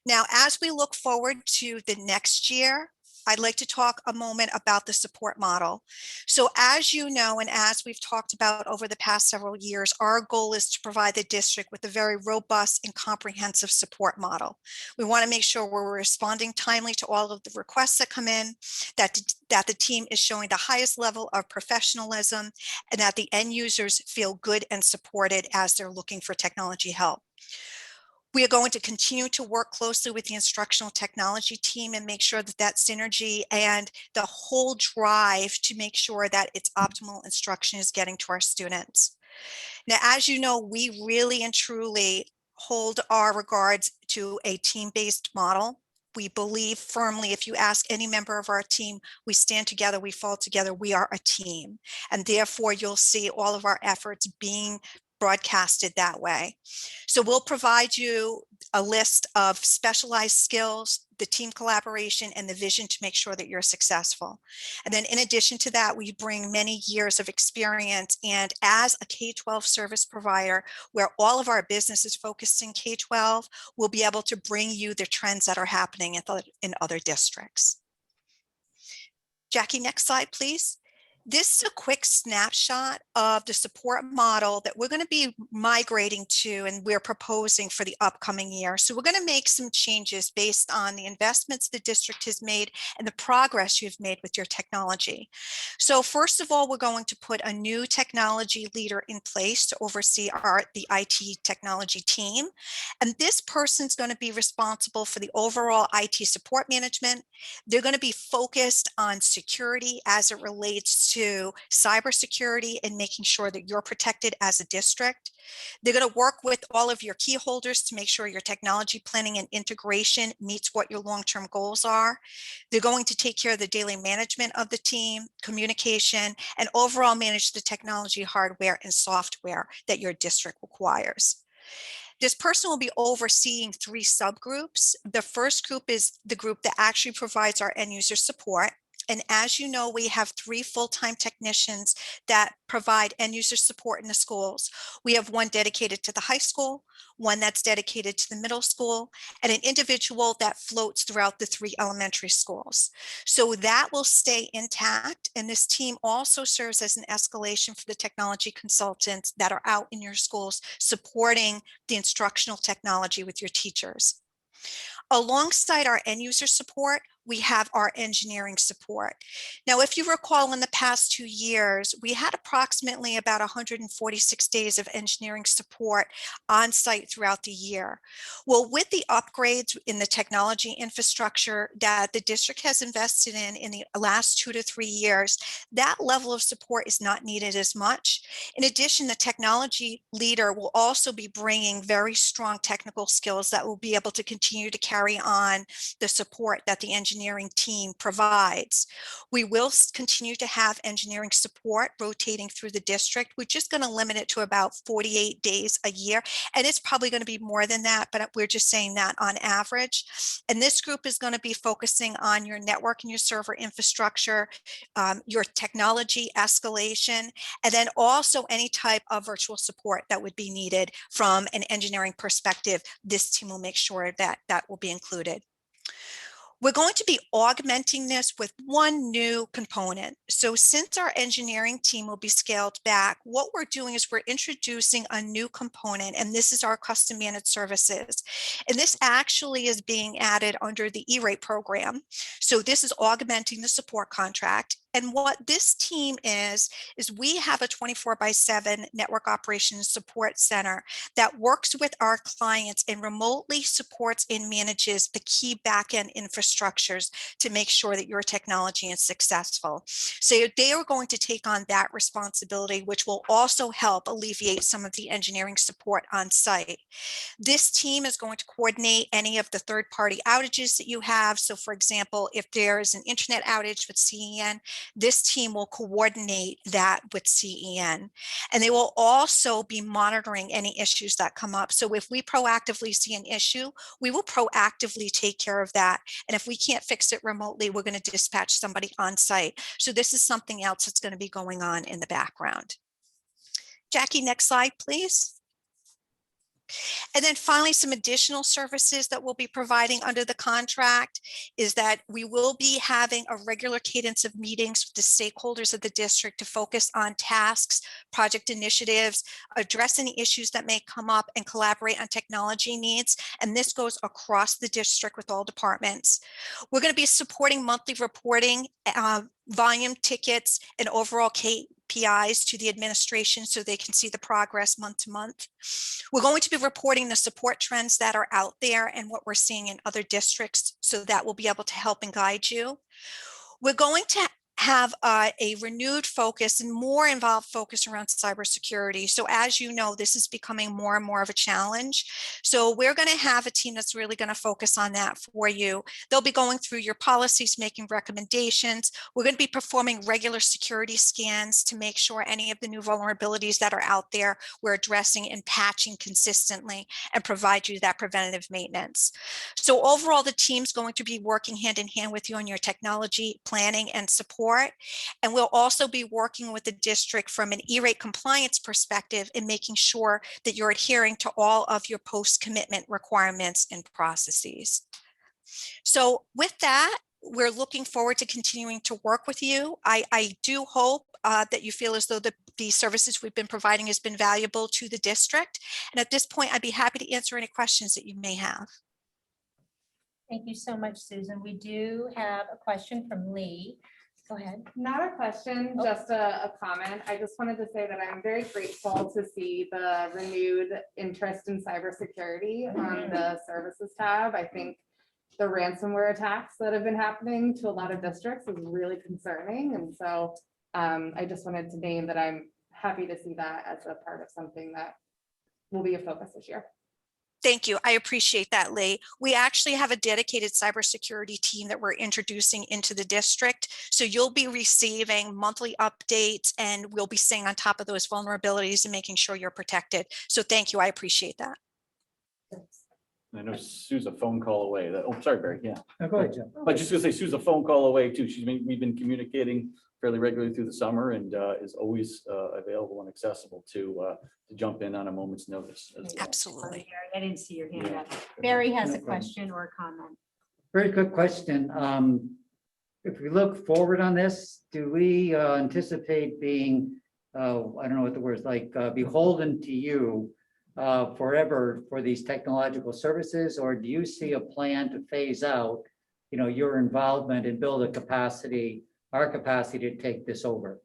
Now, as we look forward to the next year, I'd like to talk a moment about the support model. So as you know, and as we've talked about over the past several years, our goal is to provide the district with a very robust and comprehensive support model. We want to make sure we're responding timely to all of the requests that come in, that the team is showing the highest level of professionalism, and that the end users feel good and supported as they're looking for technology help. We are going to continue to work closely with the instructional technology team and make sure that that synergy and the whole drive to make sure that its optimal instruction is getting to our students. Now, as you know, we really and truly hold our regards to a team-based model. We believe firmly, if you ask any member of our team, we stand together, we fall together, we are a team. And therefore, you'll see all of our efforts being broadcasted that way. So we'll provide you a list of specialized skills, the team collaboration, and the vision to make sure that you're successful. And then in addition to that, we bring many years of experience. And as a K-12 service provider, where all of our business is focused in K-12, we'll be able to bring you the trends that are happening in other districts. Jackie, next slide, please. This is a quick snapshot of the support model that we're going to be migrating to and we're proposing for the upcoming year. So we're going to make some changes based on the investments the district has made and the progress you've made with your technology. So first of all, we're going to put a new technology leader in place to oversee the IT technology team. And this person's going to be responsible for the overall IT support management. They're going to be focused on security as it relates to cybersecurity and making sure that you're protected as a district. They're going to work with all of your key holders to make sure your technology planning and integration meets what your long-term goals are. They're going to take care of the daily management of the team, communication, and overall manage the technology, hardware, and software that your district requires. This person will be overseeing 3 subgroups. The first group is the group that actually provides our end user support. And as you know, we have 3 full-time technicians that provide end user support in the schools. We have one dedicated to the high school, one that's dedicated to the middle school, and an individual that floats throughout the 3 elementary schools. So that will stay intact. And this team also serves as an escalation for the technology consultants that are out in your schools supporting the instructional technology with your teachers. Alongside our end user support, we have our engineering support. Now, if you recall, in the past 2 years, we had approximately about 146 days of engineering support on site throughout the year. Well, with the upgrades in the technology infrastructure that the district has invested in the last 2 to 3 years, that level of support is not needed as much. In addition, the technology leader will also be bringing very strong technical skills that will be able to continue to carry on the support that the engineering team provides. We will continue to have engineering support rotating through the district. We're just going to limit it to about 48 days a year. And it's probably going to be more than that, but we're just saying that on average. And this group is going to be focusing on your network and your server infrastructure, your technology escalation, and then also any type of virtual support that would be needed from an engineering perspective. This team will make sure that that will be included. We're going to be augmenting this with one new component. So since our engineering team will be scaled back, what we're doing is we're introducing a new component, and this is our custom managed services. And this actually is being added under the E-rate program. So this is augmenting the support contract. And what this team is we have a 24/7 network operations support center that works with our clients and remotely supports and manages the key backend infrastructures to make sure that your technology is successful. So they are going to take on that responsibility, which will also help alleviate some of the engineering support on site. This team is going to coordinate any of the third-party outages that you have. So for example, if there's an internet outage with CEN, this team will coordinate that with CEN. And they will also be monitoring any issues that come up. So if we proactively see an issue, we will proactively take care of that. And if we can't fix it remotely, we're going to dispatch somebody on site. So this is something else that's going to be going on in the background. Jackie, next slide, please. And then finally, some additional services that we'll be providing under the contract is that we will be having a regular cadence of meetings with the stakeholders of the district to focus on tasks, project initiatives, address any issues that may come up, and collaborate on technology needs. And this goes across the district with all departments. We're going to be supporting monthly reporting, volume tickets, and overall KPIs to the administration so they can see the progress month to month. We're going to be reporting the support trends that are out there and what we're seeing in other districts, so that will be able to help and guide you. We're going to have a renewed focus and more involved focus around cybersecurity. So as you know, this is becoming more and more of a challenge. So we're going to have a team that's really going to focus on that for you. They'll be going through your policies, making recommendations. We're going to be performing regular security scans to make sure any of the new vulnerabilities that are out there, we're addressing and patching consistently and provide you that preventative maintenance. So overall, the team's going to be working hand in hand with you on your technology planning and support. And we'll also be working with the district from an E-rate compliance perspective in making sure that you're adhering to all of your post-commitment requirements and processes. So with that, we're looking forward to continuing to work with you. I do hope that you feel as though the services we've been providing has been valuable to the district. And at this point, I'd be happy to answer any questions that you may have. Thank you so much, Susan. We do have a question from Lee. Go ahead. Not a question, Oh. just a comment. I just wanted to say that I'm very grateful to see the renewed interest in cybersecurity on the services tab. I think the ransomware attacks that have been happening to a lot of districts is really concerning. And so I just wanted to name that I'm happy to see that as a part of something that will be a focus this year. Thank you. I appreciate that, Lee. We actually have a dedicated cybersecurity team that we're introducing into the district. So you'll be receiving monthly updates and we'll be staying on top of those vulnerabilities and making sure you're protected. So thank you. I appreciate that. I know Sue's a phone call away. Oh, sorry, Barry. Yeah. No, go ahead, Jim. But just gonna say Sue's a phone call away too. We've been communicating fairly regularly through the summer and is always available and accessible to jump in on a moment's notice as well. Absolutely. I didn't see your hand up. Barry has No a problem. question or a comment. Very quick question. If we look forward on this, do we anticipate being, I don't know what the word is, like beholden to you forever for these technological services? Or do you see a plan to phase out, your involvement and build a capacity, our capacity to take this over?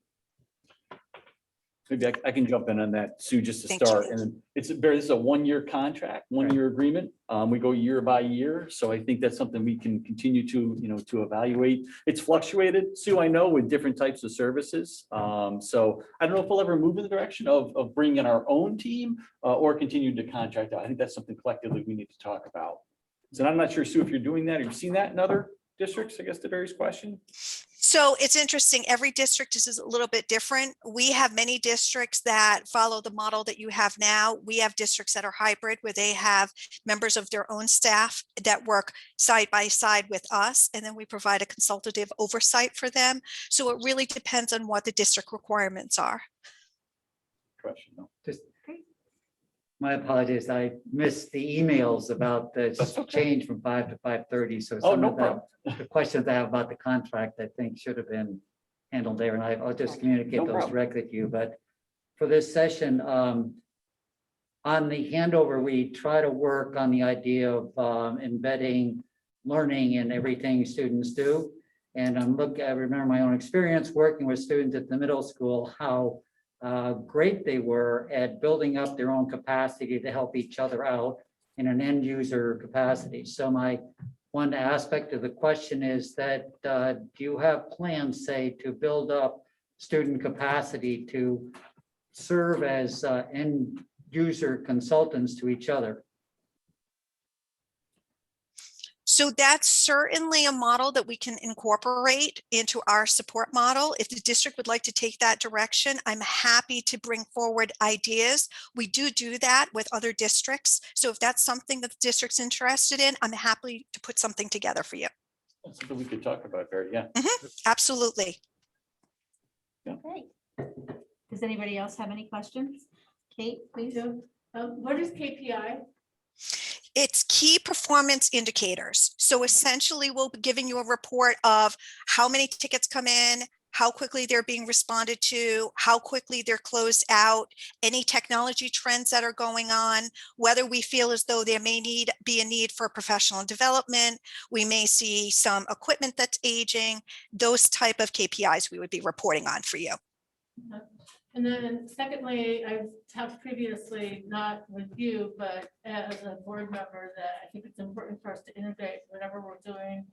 Maybe I can jump in on that, Sue, just to Thank start. you. And this is a one-year contract, one-year agreement. We go year by year. So I think that's something we can continue to, to evaluate. It's fluctuated, Sue, I know, with different types of services. So I don't know if we'll ever move in the direction of bringing in our own team or continue to contract out. I think that's something collectively we need to talk about. So I'm not sure, Sue, if you're doing that, or you've seen that in other districts, I guess, to Barry's question. So it's interesting. Every district is a little bit different. We have many districts that follow the model that you have now. We have districts that are hybrid where they have members of their own staff that work side by side with us. And then we provide a consultative oversight for them. So it really depends on what the district requirements are. Question, no. Just my apologies. I missed the emails about the That's okay. change from 5 to 5:30. So Oh, some no of problem. the questions I have about the contract, I think should have been handled there. And I'll just communicate No those problem. directly to you. But for this session, on the handover, we try to work on the idea of embedding learning in everything students do. And I remember my own experience working with students at the middle school, how great they were at building up their own capacity to help each other out in an end user capacity. So my one aspect of the question is that do you have plans, say, to build up student capacity to serve as end user consultants to each other? So that's certainly a model that we can incorporate into our support model. If the district would like to take that direction, I'm happy to bring forward ideas. We do that with other districts. So if that's something that the district's interested in, I'm happy to put something together for you. That's something we could talk about, Barry. Yeah. Absolutely. Okay. Does anybody else have any questions? Kate, please. What is KPI? It's key performance indicators. So essentially, we'll be giving you a report of how many tickets come in, how quickly they're being responded to, how quickly they're closed out, any technology trends that are going on, whether we feel as though there may be a need for professional development. We may see some equipment that's aging, those type of KPIs we would be reporting on for you. And then secondly, I've talked previously, not with you, but as a board member, that I think it's important for us to integrate whatever we're doing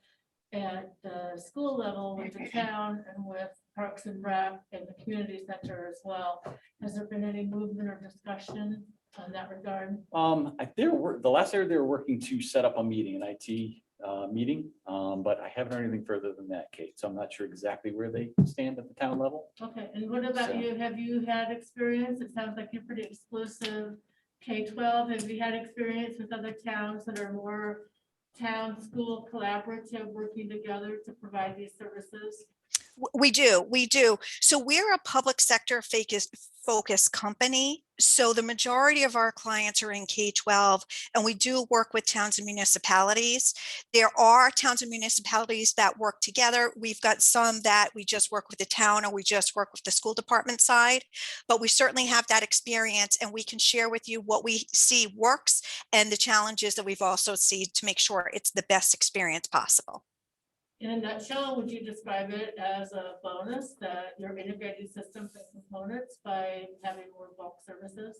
at the school level with the town and with Parks and Rec and the community center as well. Has there been any movement or discussion on that regard? The last year they were working to set up a meeting, an IT meeting, but I haven't heard anything further than that, Kate. So I'm not sure exactly where they stand at the town level. Okay, and what about So- you? Have you had experience? It sounds like you're pretty exclusive. K-12, have you had experience with other towns that are more town school collaborative working together to provide these services? We do. So we're a public sector focused company. So the majority of our clients are in K-12, and we do work with towns and municipalities. There are towns and municipalities that work together. We've got some that we just work with the town or we just work with the school department side, but we certainly have that experience, and we can share with you what we see works and the challenges that we've also seen to make sure it's the best experience possible. In a nutshell, would you describe it as a bonus that you're integrating systems and components by having more bulk services?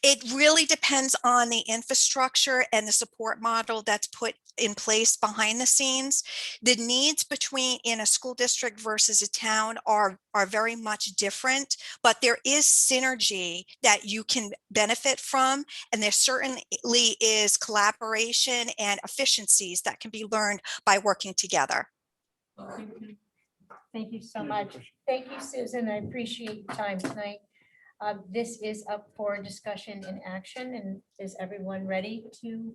It really depends on the infrastructure and the support model that's put in place behind the scenes. The needs in a school district versus a town are very much different, but there is synergy that you can benefit from. And there certainly is collaboration and efficiencies that can be learned by working together. Thank you so much. Thank you, Susan. I appreciate your time tonight. This is up for discussion and action, and is everyone ready to?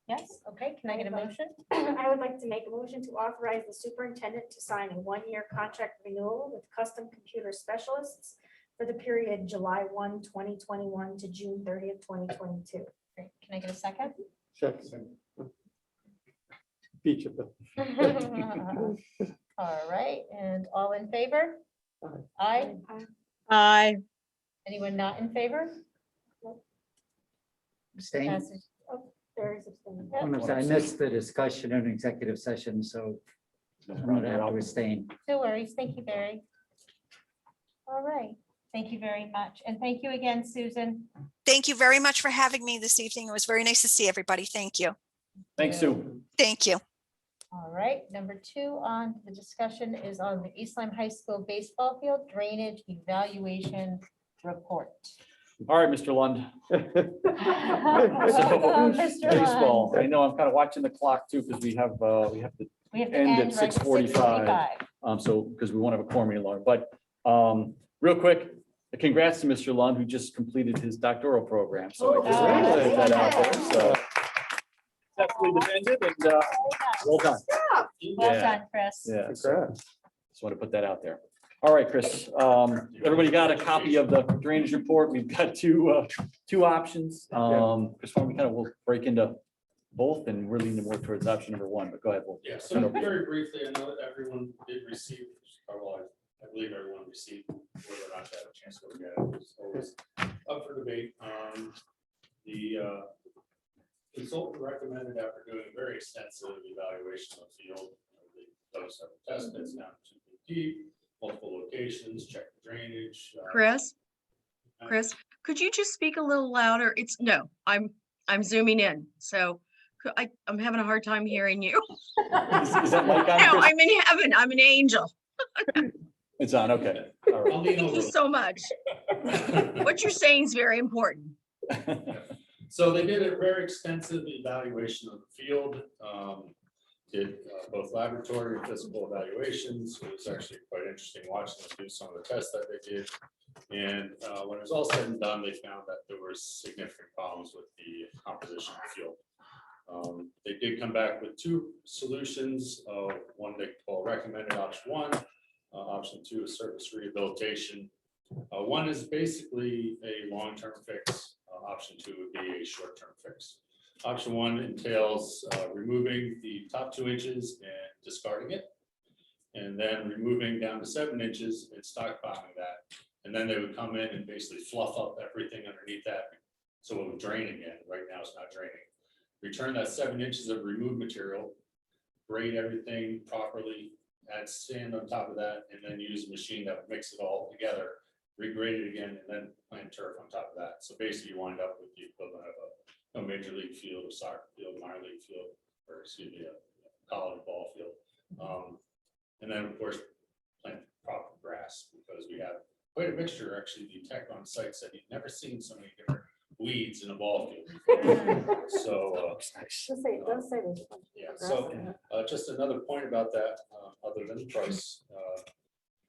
Yes, okay, can I get a motion? I would like to make a motion to authorize the superintendent to sign a one-year contract renewal with Custom Computer Specialists for the period July 1, 2021 to June 30th, 2022. Great. Can I get a second? Second. Each of them. All right, and all in favor? Aye. Aye. Anyone not in favor? Abstain. Passes. Oh, there is abstaining. I missed the discussion in executive session, so I'm gonna have to abstain. No worries. Thank you, Barry. All right. Thank you very much. And thank you again, Susan. Thank you very much for having me this evening. It was very nice to see everybody. Thank you. Thanks, Sue. Thank you. All right, number 2 on the discussion is on the East Lyme High School baseball field drainage evaluation report. All right, Mr. Lund. Mr. Baseball. Lund. I know I'm kind of watching the clock too, because we have to We have to end at right at 6:45. So, because we won't have a quorum any longer, but real quick, congrats to Mr. Lund, who just completed his doctoral program. So I just wanted to put that out there. So definitely defended and well done. Well Yeah. done, Chris. Yeah. so Just want to put that out there. All right, Chris, everybody got a copy of the drainage report. We've got two options. Chris, why don't we kind of will break into both, and we're leaning more towards option number 1, but go ahead. We'll Yeah, turn so over to you. very briefly, I know that everyone did receive, or well, I believe everyone received, whether or not they had a chance to look at it, it's always up for debate. The consultant recommended, after doing a very extensive evaluation of the field, they done several test bits down to 2 feet deep, multiple locations, check the drainage. Chris, could you just speak a little louder? I'm zooming in, so I'm having a hard time hearing you. Is that mic on, No, Chris? I'm in heaven. I'm an angel. It's on, okay. All right. Thank you so much. What you're saying is very important. So they did a very extensive evaluation of the field, did both laboratory and physical evaluations. It was actually quite interesting watching them do some of the tests that they did. And when it was all said and done, they found that there were significant problems with the composition of the field. They did come back with 2 solutions. One they call recommended option 1, option 2 is surface rehabilitation. One is basically a long-term fix. Option 2 would be a short-term fix. Option 1 entails removing the top 2 inches and discarding it, and then removing down to 7 inches and stockpiling that. And then they would come in and basically fluff up everything underneath that, so it would drain again. Right now it's not draining. Return that 7 inches of removed material, grade everything properly, add sand on top of that, and then use a machine that would mix it all together, regrade it again, and then plant turf on top of that. So basically you wind up with the equivalent of a major league field, a soccer field, minor league field, or excuse me, a college ball field. And then of course, plant proper grass, because we have quite a mixture. Actually, the tech on site said he'd never seen so many different weeds in a ball field. So yeah, so just another point about that, other than the price.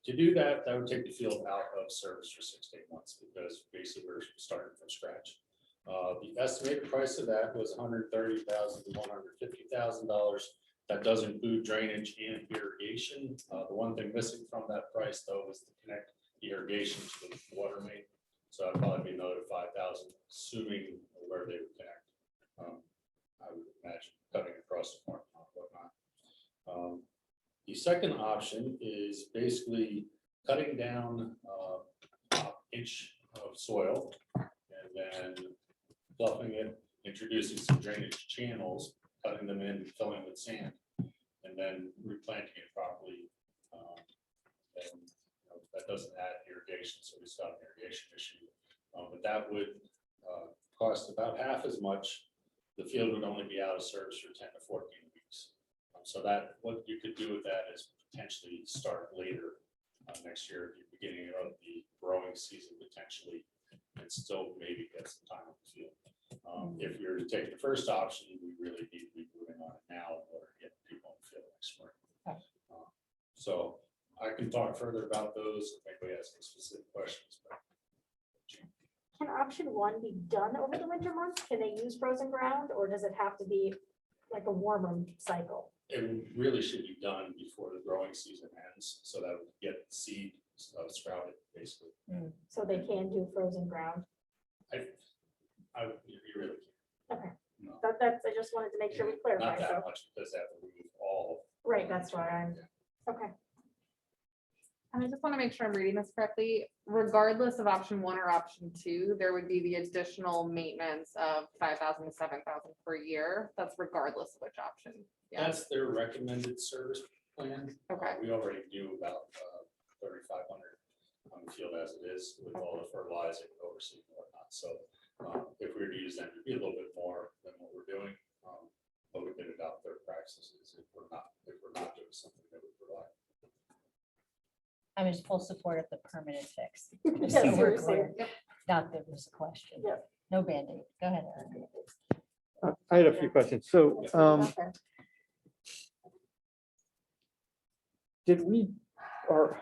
To do that, that would take the field out of service for 6 to 8 months, because basically we're starting from scratch. The estimated price of that was $130,000 to $150,000. That does include drainage and irrigation. The one thing missing from that price though is to connect the irrigation to the water main. So I'd probably be another 5,000, assuming where they would connect. I would imagine cutting across the farm or whatnot. The second option is basically cutting down an inch of soil and then fluffing it, introducing some drainage channels, cutting them in, filling with sand, and then replanting it properly. And that doesn't add irrigation, so we still have an irrigation issue. But that would cost about half as much. The field would only be out of service for 10 to 14 weeks. So that what you could do with that is potentially start later next year, at the beginning of the growing season potentially, and still maybe get some time on the field. If you're to take the first option, we really need to be moving on it now in order to get people in the field next spring. So I can talk further about those if anybody has any specific questions. But Can option one be done over the winter months? Can they use frozen ground, or does it have to be like a warmer cycle? it really should be done before the growing season ends, so that we get seed sprouted, basically. So they can do frozen ground? You really can. Okay, No. that's, I just wanted to make sure we clarify. Not that So, much, because they have to remove all. right, that's why I'm, okay. And I just want to make sure I'm reading this correctly. Regardless of option one or option two, there would be the additional maintenance of 5,000 to 7,000 per year. That's regardless of which option. Yeah. That's their recommended service plan. Okay. We already do about 3,500 on the field as it is with all the fertilizing, overseeing and whatnot. So if we were to use them, it'd be a little bit more than what we're doing. But we could adopt their practices if we're not doing something that we provide. I'm in full support of the permanent fix. Yeah, So we're seriously. clear. Not that there's a question. No Band-Aid. Go ahead, Eric. I had a few questions. So, did we, or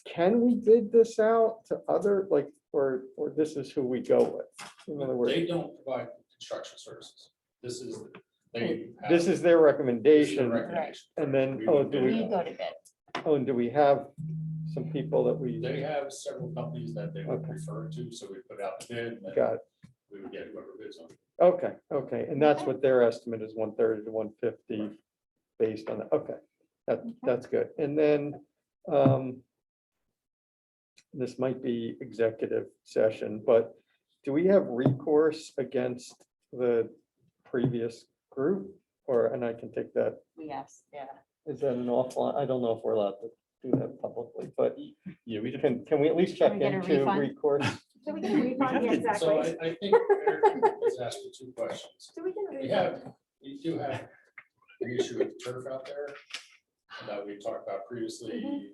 can we bid this out to other, like, or this is who we go with? In other words, They don't provide construction services. This is, they. this is their recommendation. recommendation. And then, We oh, would do bid we, it go to bid. oh, and do we have some people that we, They have several companies that they would refer to, so we put out the bid. And then got it. we would get whoever bids on it. Okay, okay, and that's what their estimate is, 130 to 150 based on that. Okay, that's good. And then this might be executive session, but do we have recourse against the previous group? Or, and I can take that, Yes, yeah. is that an offline? I don't know if we're allowed to do that publicly, but yeah, we can we at least check Can we get a into refund? recourse? So we get a refund, yeah, exactly. So I think Eric has asked me two questions. So we get a refund. We do have an issue with turf out there that we talked about previously.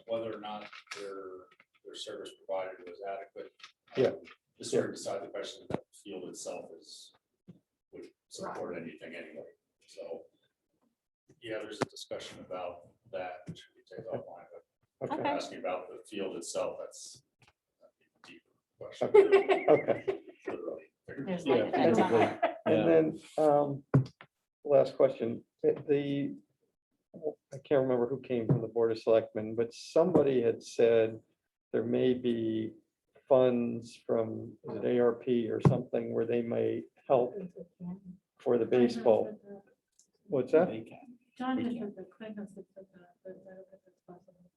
Whether or not their service provided was adequate. Just sort of decide the question that the field itself would support anything anyway. So, yeah, there's a discussion about that, which we take offline, but if you're asking about the field itself, that's a deep question. Okay. There's Yeah, like a that's great. And then, last question, I can't remember who came from the Board of Selectmen, but somebody had said there may be funds from is it ARP or something where they may help for the baseball. What's that? John has said the Clint has said that, but I don't think that's possible.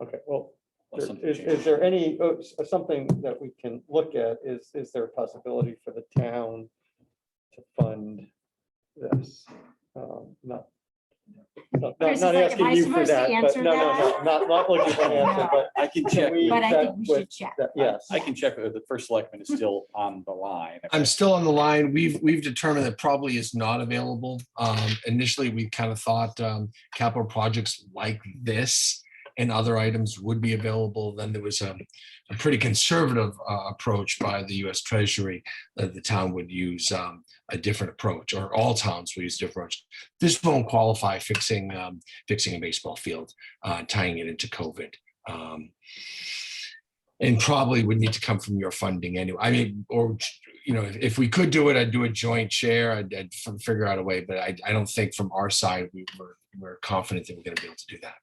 Okay, well, Well, something is there any, something that we can look at, is there a possibility for the town to fund this? Not Chris is like, asking am I you for supposed to that, but answer no, that? not looking for an answer, but I can check. we But I check think we should with check. that? Yes. I can check if the first selectman is still on the line. I'm still on the line. We've determined that probably is not available. Initially, we kind of thought capital projects like this and other items would be available. Then there was a pretty conservative approach by the U.S. Treasury that the town would use a different approach, or all towns will use a different approach. This won't qualify fixing a baseball field, tying it into COVID. and probably would need to come from your funding anyway. I mean, or, you know, if we could do it, I'd do a joint share. I'd figure out a way, but I don't think from our side, we're confident that we're going to be able to do that.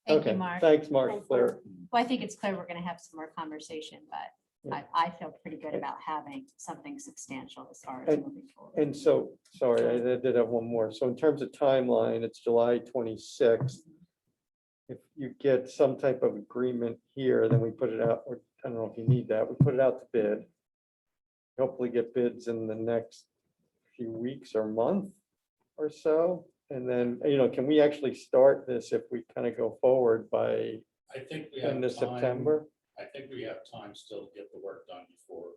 Thank Okay, you, Mark. thanks, Mark, Claire. Well, I think it's clear we're going to have some more conversation, but I feel pretty good about having something substantial as far as moving forward. And so, sorry, I did have one more. So in terms of timeline, it's July 26th. If you get some type of agreement here, then we put it out, or I don't know if you need that, we put it out to bid. Hopefully get bids in the next few weeks or month or so. And then, you know, can we actually start this if we kind of go forward by I think we have end of time. September? I think we have time still to get the work done before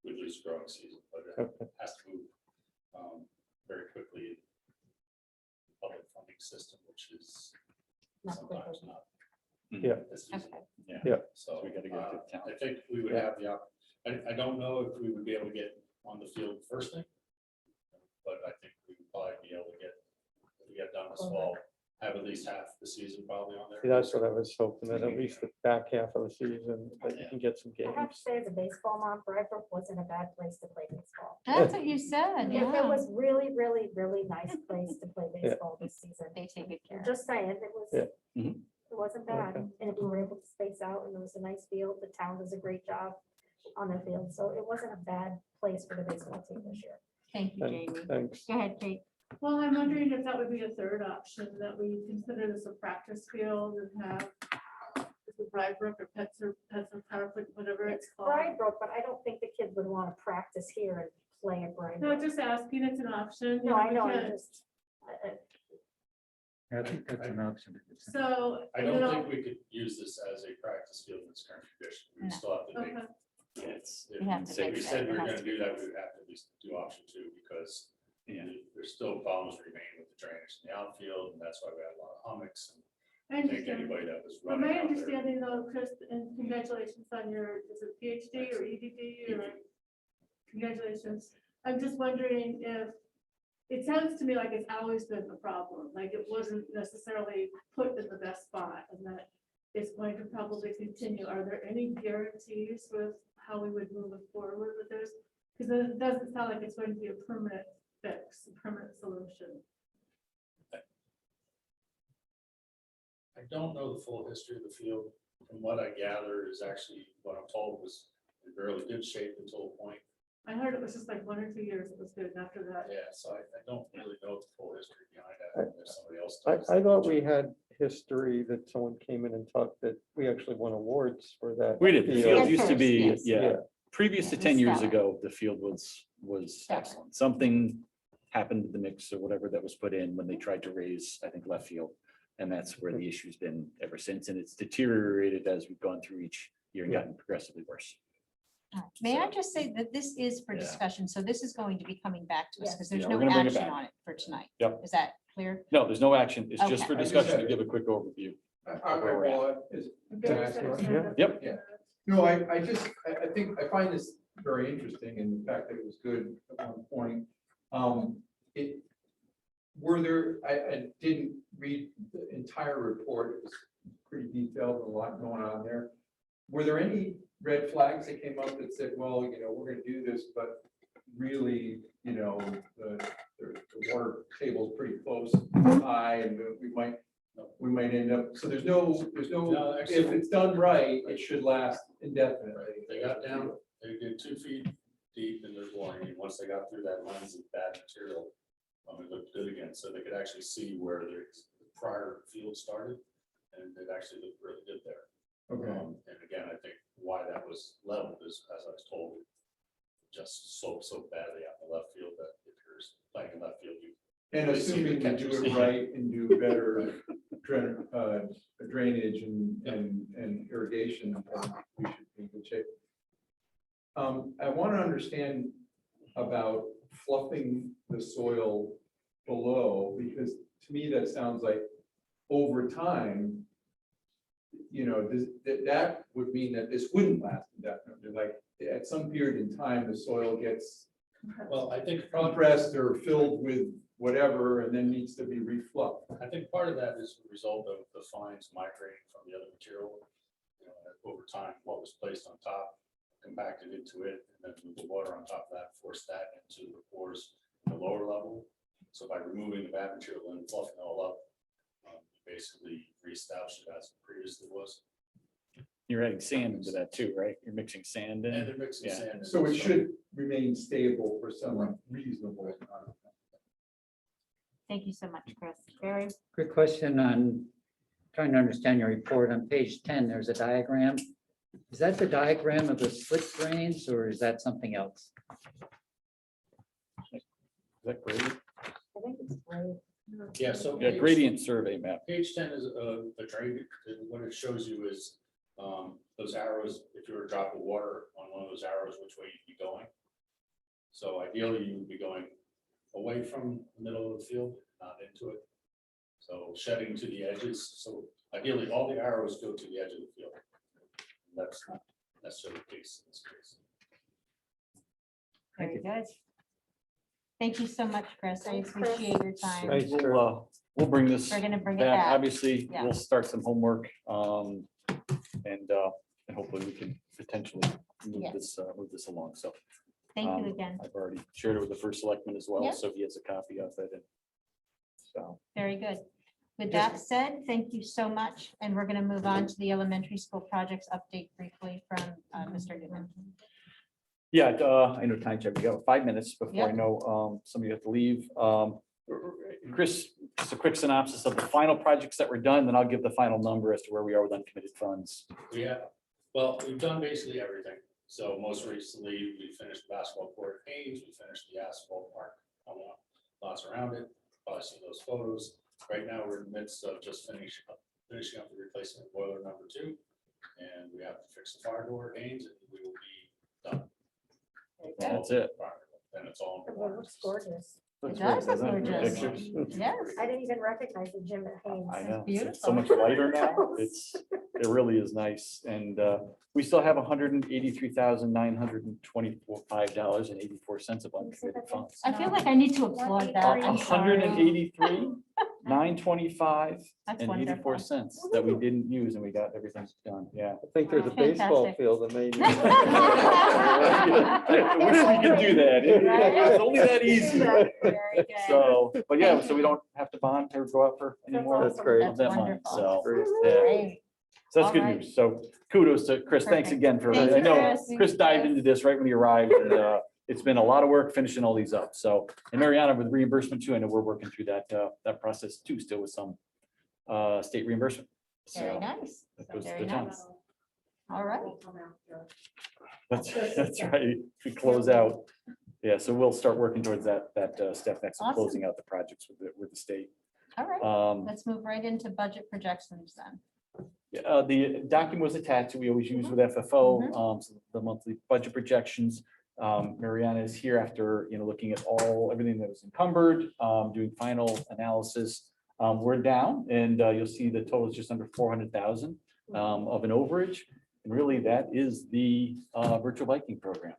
we lose growing season, but Okay. it has to move very quickly. Public funding system, which is sometimes not. Yeah. as easy. Yeah. So We gotta get to town. I think we would have the, I don't know if we would be able to get on the field first thing, but I think we would probably be able to get, if we get done this fall, have at least half the season probably on there. See, that's what I was hoping, that at least the back half of the season, that you can get some I have to games. say, as a baseball mom, Bradbrook wasn't a bad place to play baseball. That's what you said, It yeah. was really, really, really nice place to play baseball this season. They take good care. I'm just saying, it was, Yeah. it wasn't bad, Okay. and we were able to space out, and it was a nice field, the town does a great job on their field, so it wasn't a bad place for the baseball team this year. Thank you, Jamie. Thanks. Go ahead, Kate. Well, I'm wondering if that would be a third option, that we consider this a practice field and have the Brybrook or Pets or Powerful, whatever it's called. Brybrook, but I don't think the kids would want to practice here and play at Brybrook. No, just asking, it's an option. No, I we know, I can't- just, I think that's an option. So. I you don't know, think we could use this as a practice field in its current condition. We No. still have to make. Okay. It's, if We have to we fix said it. we It were has gonna to do that, we would have to at least do option 2 because there's still problems remain with the drainage in the outfield, and that's why we had a lot of hummocks. I And I think understand. anybody that was From running my out there. understanding though, Chris, and congratulations on your, is it PhD or EDD or? Congratulations. I'm just wondering if, it sounds to me like it's always been a problem, like it wasn't necessarily put in the best spot and that it's going to probably continue. Are there any guarantees with how we would move forward with this? Because it doesn't sound like it's going to be a permanent fix, a permanent solution. I don't know the full history of the field. From what I gather is actually what I'm told was in really good shape until a point. I heard it was just like 1 or 2 years it was good, and after that. Yeah, so I don't really know the full history behind that. There's somebody else. does. I thought we had history that someone came in and talked that we actually won awards for that. We did. The field used to be, Yes. yeah, previous to 10 years Stellar. ago, the field was excellent. Something happened to the mix or whatever that was put in when they tried to raise, I think, left field. And that's where the issue's been ever since. And it's deteriorated as we've gone through each year and gotten progressively worse. May I just say that this is for Yeah. discussion, so this is going to be coming back to us Yes. because there's Yeah, no we're gonna bring it action back. on it for tonight. Yep. Is that clear? No, there's no action. It's just for Okay. discussion to give a quick overview. Where we're at. Yep. No, I think, I find this very interesting in the fact that it was good at one point. I didn't read the entire report. It was pretty detailed, a lot going on there. Were there any red flags that came up that said, well, we're gonna do this, but really, the water table's pretty close, high, and we might end up, so there's no, No, actually- if it's done right, it should last indefinitely. They got down, they did 2 feet deep in their boring, and once they got through that lens of bad material, it looked good again, so they could actually see where the prior field started, and it actually looked really good there. Okay. And again, I think why that was leveled is, as I was told, it just sloped so badly out in the left field that if you're playing in left field, you. And really see the assuming we do catchers. it right and do better drainage and irrigation, then we should be in good shape. I want to understand about fluffing the soil below, because to me, that sounds like over time, that would mean that this wouldn't last indefinitely. Like at some period in time, the soil gets Well, I think compressed or filled with whatever, and then needs to be refluffed. I think part of that is a result of the fines migrating from the other material over over time what was placed on top, compacted into it, and then moved the water on top of that, forced that into the pores at the lower level. So by removing the bad material and fluffing it all up, basically reestablished it as it previously was. You're adding sand into that too, right? You're mixing sand in. And they're mixing Yeah. sand. So it should remain stable for some reasonable amount of time. Thank you so much, Chris. Barry? Quick question on trying to understand your report. On page 10, there's a diagram. Is that the diagram of the slip drains or is that something else? Is that great? I think it's great. Yeah, so. Yeah, gradient survey map. Page 10 is a drain. What it shows you is those arrows, if you were to drop of water on one of those arrows, which way you'd be going. So ideally, you would be going away from the middle of the field, not into it. So shedding to the edges. So ideally, all the arrows go to the edge of the field. That's not necessarily the case in this case. Very good. Thank you so much, Chris. I appreciate your time. Thanks, Chris. We'll bring this We're gonna bring it back. back. Obviously, Yeah. we'll start some homework. And hopefully we can potentially move Yes. this along. So Thank you again. I've already shared it with the first selectman as well, Yep. so he has a copy of it. And so Very good. With that said, thank you so much. And we're going to move on to the elementary school projects update briefly from Mr. Newman. yeah, I know time check. We got 5 minutes before I Yep. know somebody have to leave. Chris, just a quick synopsis of the final projects that were done, then I'll give the final number as to where we are with uncommitted funds. Well, we've done basically everything. So most recently, we finished the basketball court at Haynes, we finished the asphalt park, lots around it, probably seen those photos. Right now, we're in the midst of just finishing up the replacement of boiler number 2. And we have to fix the fire door at Haynes and we will be done. That's it. Then it's all. It looks gorgeous. Looks It does great, look doesn't it? gorgeous. Pictures. Yes. I didn't even recognize the gym at Haynes. I know, It's it's so beautiful. much lighter now, it really is nice, and we still have $183,925.84 of uncommitted funds. I feel like I need to applaud that. I'm sorry. 183, 925 That's and wonderful. 84 cents that we didn't use and we got everything done, yeah. I think there's a baseball Fantastic. field that may. I wish we could do that, it's only that easy. Very good. So, but yeah, so we don't have to bond or go out for anymore. That's great. of that money, Wonderful. so. Great. yeah. Great. So that's All good right. news. So kudos to Chris. Thanks Perfect. again for, Thank I you, know Chris. Chris dived into this right when he arrived. And it's been a lot of work finishing all these up. So, and Mariana with reimbursement too. I know we're working through that process too, still with some state reimbursement. Very So nice. that goes to Very the town. nice. All right. That's right. We close out. Yeah, so we'll start working towards that step next, of Awesome. closing out the projects with the state. All right. Let's move right into budget projections then. The document was attached, we always use with FFO, so the monthly budget projections. Mariana is here after, looking at everything that was encumbered, doing final analysis. We're down and you'll see the total is just under 400,000 of an overage. And really that is the virtual Viking program.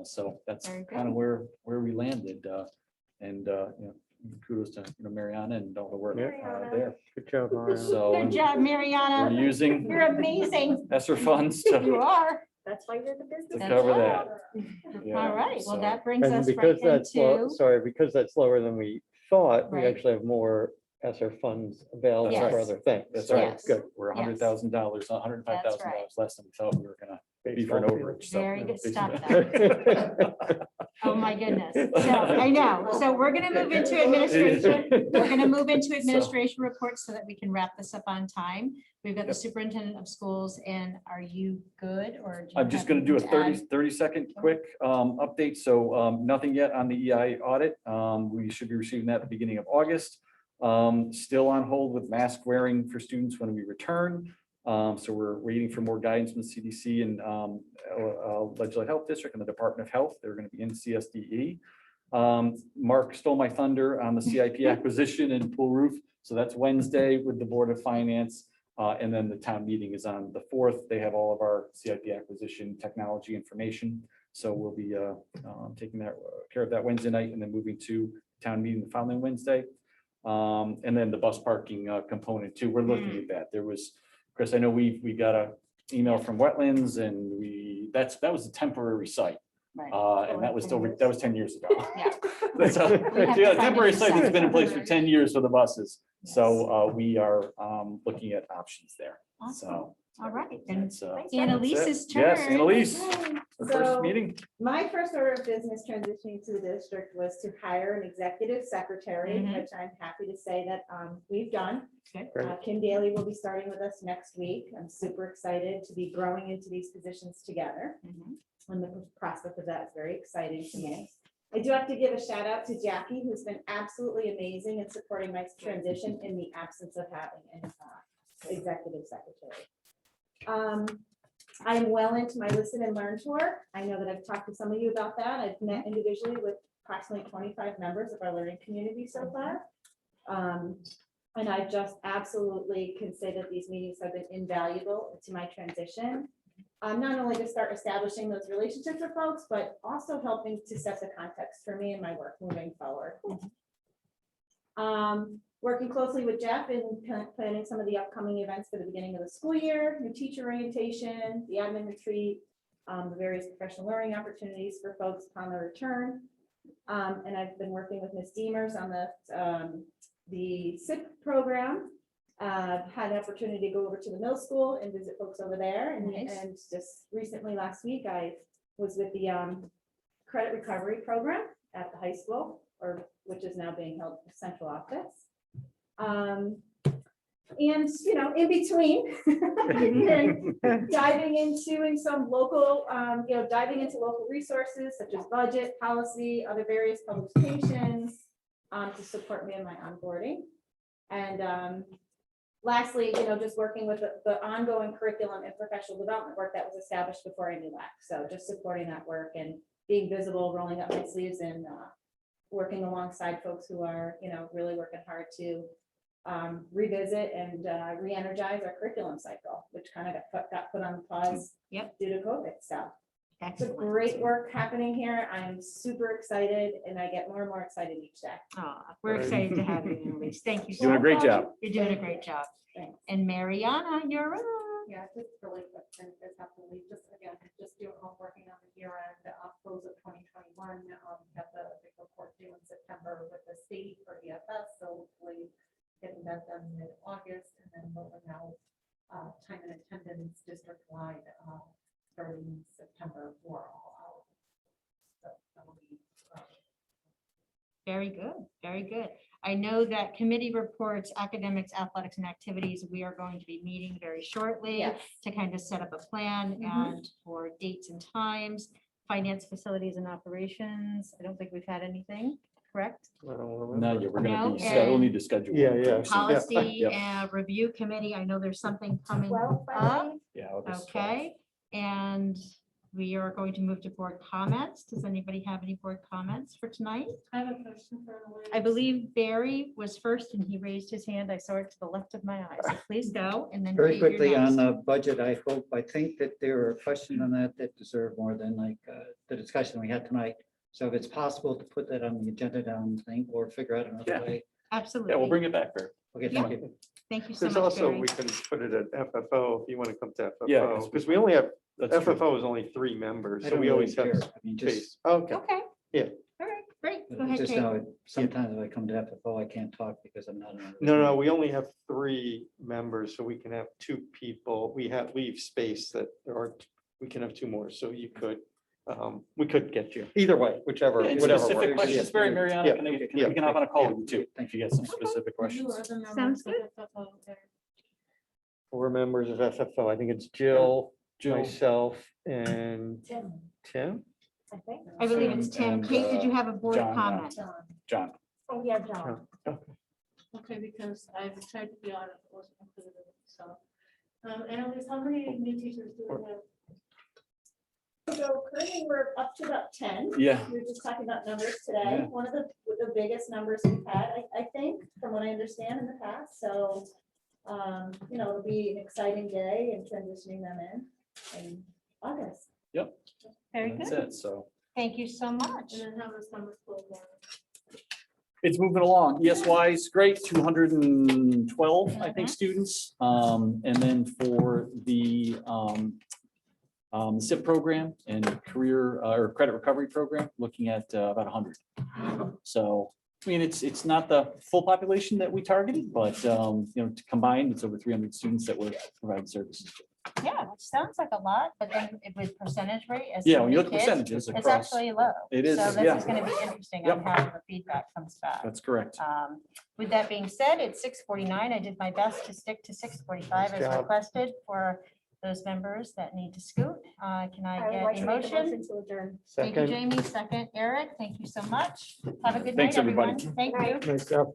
So that's Very kind of where we landed. And kudos to Mariana and all the work there. Good job, Mariana. So Good job, Mariana. we're using You're amazing. ESSER funds You to are. That's why you're the business. cover that. All right. Well, so- that brings And us because right that's, into. sorry, because that's lower than we thought, we Right. actually have more ESSER funds available Yes. for other things. That's So right. it's good. We're Yes. $100,000, $105,000 less than we thought we were gonna be for an Baseball field. overage. So- Very good. Stop that. Oh, my goodness. So I know. So we're going to move into administration. We're going to move into administration reports so that we can wrap this up on time. We've got the superintendent of schools, and are you good or? do you I'm just have going to do a anything to add? 30-second quick update. So nothing yet on the EI audit. We should be receiving that at the beginning of August. Still on hold with mask wearing for students when we return. So we're waiting for more guidance from the CDC and Legislative Health District and the Department of Health. They're going to be in CSDE. Mark stole my thunder on the CIP acquisition and pool roof. So that's Wednesday with the Board of Finance. And then the town meeting is on the 4th. They have all of our CIP acquisition technology information. So we'll be taking care of that Wednesday night and then moving to town meeting the following Wednesday. And then the bus parking component too. We're looking at that. There was, Chris, I know we got a email from wetlands and that was a temporary site. Right. And that was 10 years ago. Yeah. That's a We have to yeah, find a temporary new site that's site. been in place for 10 years for the buses. So we are looking at options there. So All right, and that's, Annalise's turn. yes, Annalise, Yay. our first So- meeting. My first order of business transitioning to the district was to hire an executive secretary, Mhm. which I'm happy to say that we've done. Okay. Kim Daly will be starting with us next week. I'm super excited to be growing into these positions together. Mhm. And the prospect of that is very exciting to me. I do have to give a shout out to Jackie, who's been absolutely amazing in supporting my transition in the absence of having an executive secretary. I'm well into my listen and learn tour. I know that I've talked to some of you about that. I've met individually with approximately 25 members of our learning community so far. And I just absolutely can say that these meetings have been invaluable to my transition. Not only to start establishing those relationships with folks, but also helping to set the context for me and my work moving forward. Working closely with Jeff in planning some of the upcoming events for the beginning of the school year, new teacher orientation, the admin retreat, the various professional learning opportunities for folks upon their return. And I've been working with Ms. Deemers on the SIP program. Had an opportunity to go over to the middle school and visit folks over there. And, Nice. and just recently, last week, I was with the credit recovery program at the high school, which is now being held in central office. And, in between, diving into some local, diving into local resources such as budget, policy, other various publications to support me in my onboarding. And lastly, just working with the ongoing curriculum and professional development work that was established before I knew that. So just supporting that work and being visible, rolling up my sleeves and working alongside folks who are, really working hard to revisit and re-energize our curriculum cycle, which kind of got put on pause due to COVID. So it's a great work happening here. I'm super excited and I get more and more excited each day. We're excited to have you, Annalise. Thank you. so Doing a great much. job. You're doing a great job. Thanks. And Mariana, you're up. Yeah, just really quick, and there's definitely just doing home working on the year end, close of 2021. Got the big report due in September with the state for EFS, so hopefully getting that done mid-August, and then rolling out time and attendance district-wide starting September for all hours. So that'll be Very good, very good. I know that committee reports, academics, athletics, and activities, we are going to be meeting very shortly Yes. to kind of set up a plan and for dates and times, finance, facilities, and operations. I don't think we've had anything, correct? No, yeah, we're gonna No, be, we'll and need to schedule. Yeah, one yeah. very soon. Policy Yep. and review committee. I know there's something coming up. Yeah. August 12th. Okay, and we are going to move to board comments. Does anybody have any board comments for tonight? I have a question for Annalise. I believe Barry was first and he raised his hand. I saw it to the left of my eye. So please go and then. Very Kate, you're quickly on next. the budget, I think that there are questions on that deserve more than like the discussion we had tonight. So if it's possible to put that on the agenda down thing or figure out another way. Absolutely. Yeah, we'll bring it back, Barry. Okay, Yeah. thank you. Thank you so There's much, also, Barry. we can put it at FFO if you want to come to Yeah, FFO, because we only have, That's true. FFO is only 3 members, I so don't we really always have care. I mean, just, space. Okay, Okay. yeah. All right, great. Go it's ahead, just Kate. how sometimes if I come to FFO, I can't talk because I'm not. on the No, committee. we only have 3 members, so we can have 2 people. Leave space that there are, we can have 2 more, so you could, we could get you, either way, whichever, Yeah, and whatever specific works. questions, Barry, Mariana, Yeah, we can hop on a call with you too, if you get some specific questions. Sounds good. 4 members of FFO, I think it's Jill, Jill. myself, and Tim? I think. I believe it's Tim. And, Kate, did you have a board John, comment? John. Oh, yeah, John. Okay, because I've tried to be on it, wasn't included, so. Annalise, how many new teachers do we have? So currently we're up to about 10. Yeah. We were just talking about numbers today. Yeah. One of the biggest numbers we've had, I think, from what I understand in the past. So, it'll be an exciting day and transitioning them in August. Yep. Very That's good. it, so. Thank you so much. And then how does summer school go? It's moving along. ESY is great, 212, I think, students. And then for the SIP program and career or credit recovery program, looking at about 100. So, I mean, it's not the full population that we targeted, but combined, it's over 300 students that we're providing services to. Yeah, which sounds like a lot, but then with percentage rate. as Yeah, so when you many look at kids, percentages It's across. actually low. It is, So this yeah. is going to be interesting Yep. on how the feedback comes back. That's correct. With that being said, it's 6:49. I did my best to stick to 6:45 Nice as job. requested for those members that need to scoot. Can I I would get like a to make a motion? motion to adjourn. Thank you, Second. Jamie. Second, Eric. Thank you so much. Have a good Thanks, night, everyone. everybody. Thank you. Nice job.